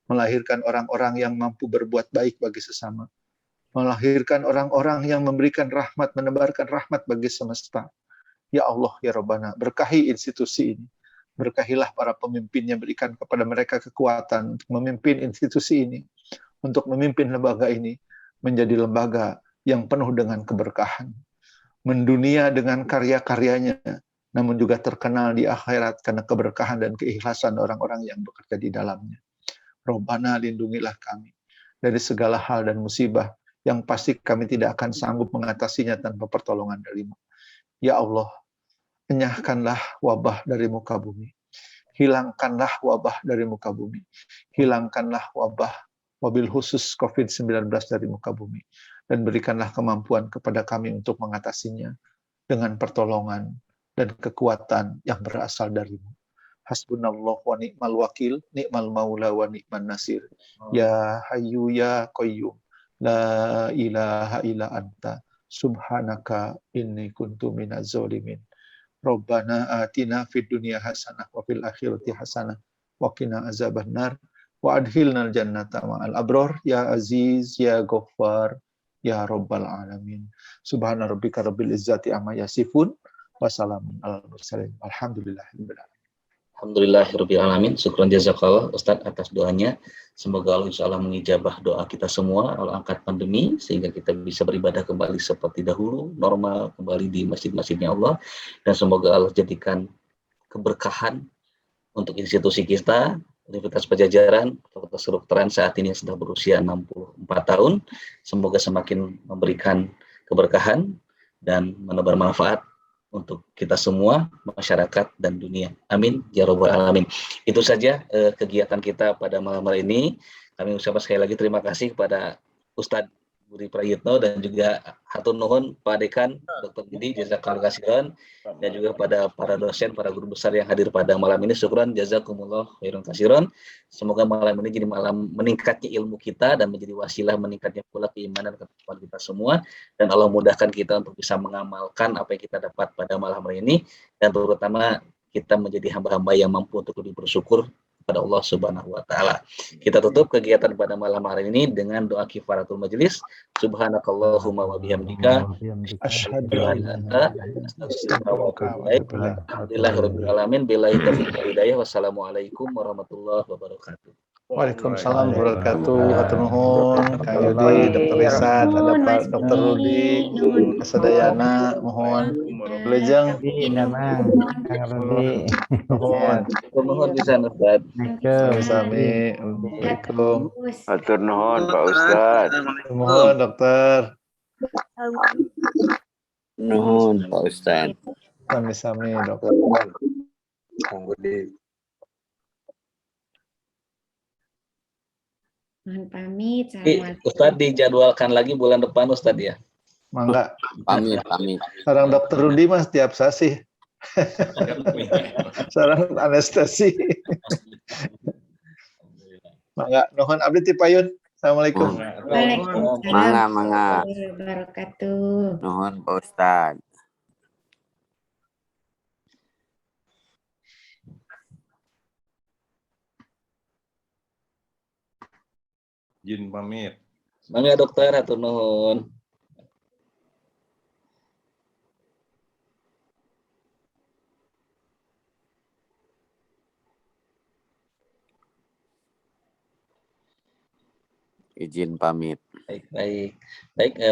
Melahirkan orang-orang yang mampu berbuat baik bagi sesama. Melahirkan orang-orang yang memberikan rahmat, menebarkan rahmat bagi semesta. Ya Allah, ya Rabbana, berkahi institusi ini. Berkahilah para pemimpinnya, berikan kepada mereka kekuatan untuk memimpin institusi ini, untuk memimpin lembaga ini, menjadi lembaga yang penuh dengan keberkahan. Mendunia dengan karya-karyanya, namun juga terkenal di akhirat karena keberkahan dan keikhlasan orang-orang yang bekerja di dalamnya. Rabbana, lindungilah kami dari segala hal dan musibah yang pasti kami tidak akan sanggup mengatasinya tanpa pertolongan dari-Mu. Ya Allah, enyahkanlah wabah dari muka bumi. Hilangkanlah wabah dari muka bumi. Hilangkanlah wabah, wabil khusus COVID-19 dari muka bumi. Dan berikanlah kemampuan kepada kami untuk mengatasinya. dengan pertolongan dan kekuatan yang berasal darimu. Hasbunallah wa ni'mal wakil, ni'mal maula wa ni'man nasir. Ya Hayyu ya Qayyum, la ilaha illa anta, subhanaka inni kuntu minaz zalimin. Rabbana atina fid dunya hasanah wa fil akhirati hasanah wa qina azabannar wa adkhilnal jannata ma'al abrar ya aziz ya ghaffar ya rabbal alamin. Subhana rabbika rabbil izzati amma yasifun wa salamun alal mursalin. Alhamdulillahirabbil alamin. Alhamdulillahirrahmanirrahim. Syukran jazakallah Ustadz atas doanya. Semoga Allah insya Allah mengijabah doa kita semua. Allah angkat pandemi sehingga kita bisa beribadah kembali seperti dahulu, normal kembali di masjid-masjidnya Allah. Dan semoga Allah jadikan keberkahan untuk institusi kita, Universitas Pajajaran, Fakultas Kedokteran saat ini yang sudah berusia 64 tahun. Semoga semakin memberikan keberkahan dan menebar manfaat untuk kita semua, masyarakat dan dunia. Amin ya rabbal alamin. Itu saja kegiatan kita pada malam hari ini. Kami ucapkan sekali lagi terima kasih kepada Ustadz Budi Prayitno dan juga hatur nuhun Pak Dekan Dr. Budi jazakallahu khairan, dan juga pada para dosen, para guru besar yang hadir pada malam ini. Syukran jazakumullah khairan katsiran. Semoga malam ini jadi malam meningkatnya ilmu kita dan menjadi wasilah meningkatnya pula keimanan kepada kita semua, dan Allah mudahkan kita untuk bisa mengamalkan apa yang kita dapat pada malam hari ini, dan terutama kita menjadi hamba-hamba yang mampu untuk lebih bersyukur kepada Allah Subhanahu wa taala. Kita tutup kegiatan pada malam hari ini dengan doa kifaratul majelis. Subhanakallahumma wa bihamdika asyhadu an la ilaha illa anta astaghfiruka wa atubu ilaik. Alhamdulillahirabbil alamin. Billahi taufiq wal hidayah. Wassalamualaikum warahmatullahi wabarakatuh. Waalaikumsalam warahmatullahi wabarakatuh. Hatur nuhun, Kang Yudi, Dr. Rizat, ada Pak Dr. Rudi, Sadayana, mohon belejeng. Kang Rudi. Mohon bisa Ustaz. Sami, Assalamualaikum. Hatur nuhun Pak Ustad. Mohon dokter. Nuhun Pak Ustad. Sami dokter. Mohon pamit. Ustadz dijadwalkan lagi bulan depan Ustadz ya. Mangga. Pamit. Sarang dokter Rudi mas tiap sasi. Sarang anestesi. Mangga. Nuhun abdi ti payun. Assalamualaikum. Waalaikumsalam. Mangga. warahmatullahi wabarakatuh. Nuhun Pak Ustad. Izin pamit. Mangga dokter, hatur nuhun. Izin pamit. Baik,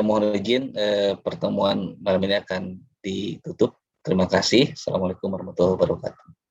mohon izin pertemuan malam ini akan ditutup. Terima kasih. Assalamualaikum warahmatullahi wabarakatuh.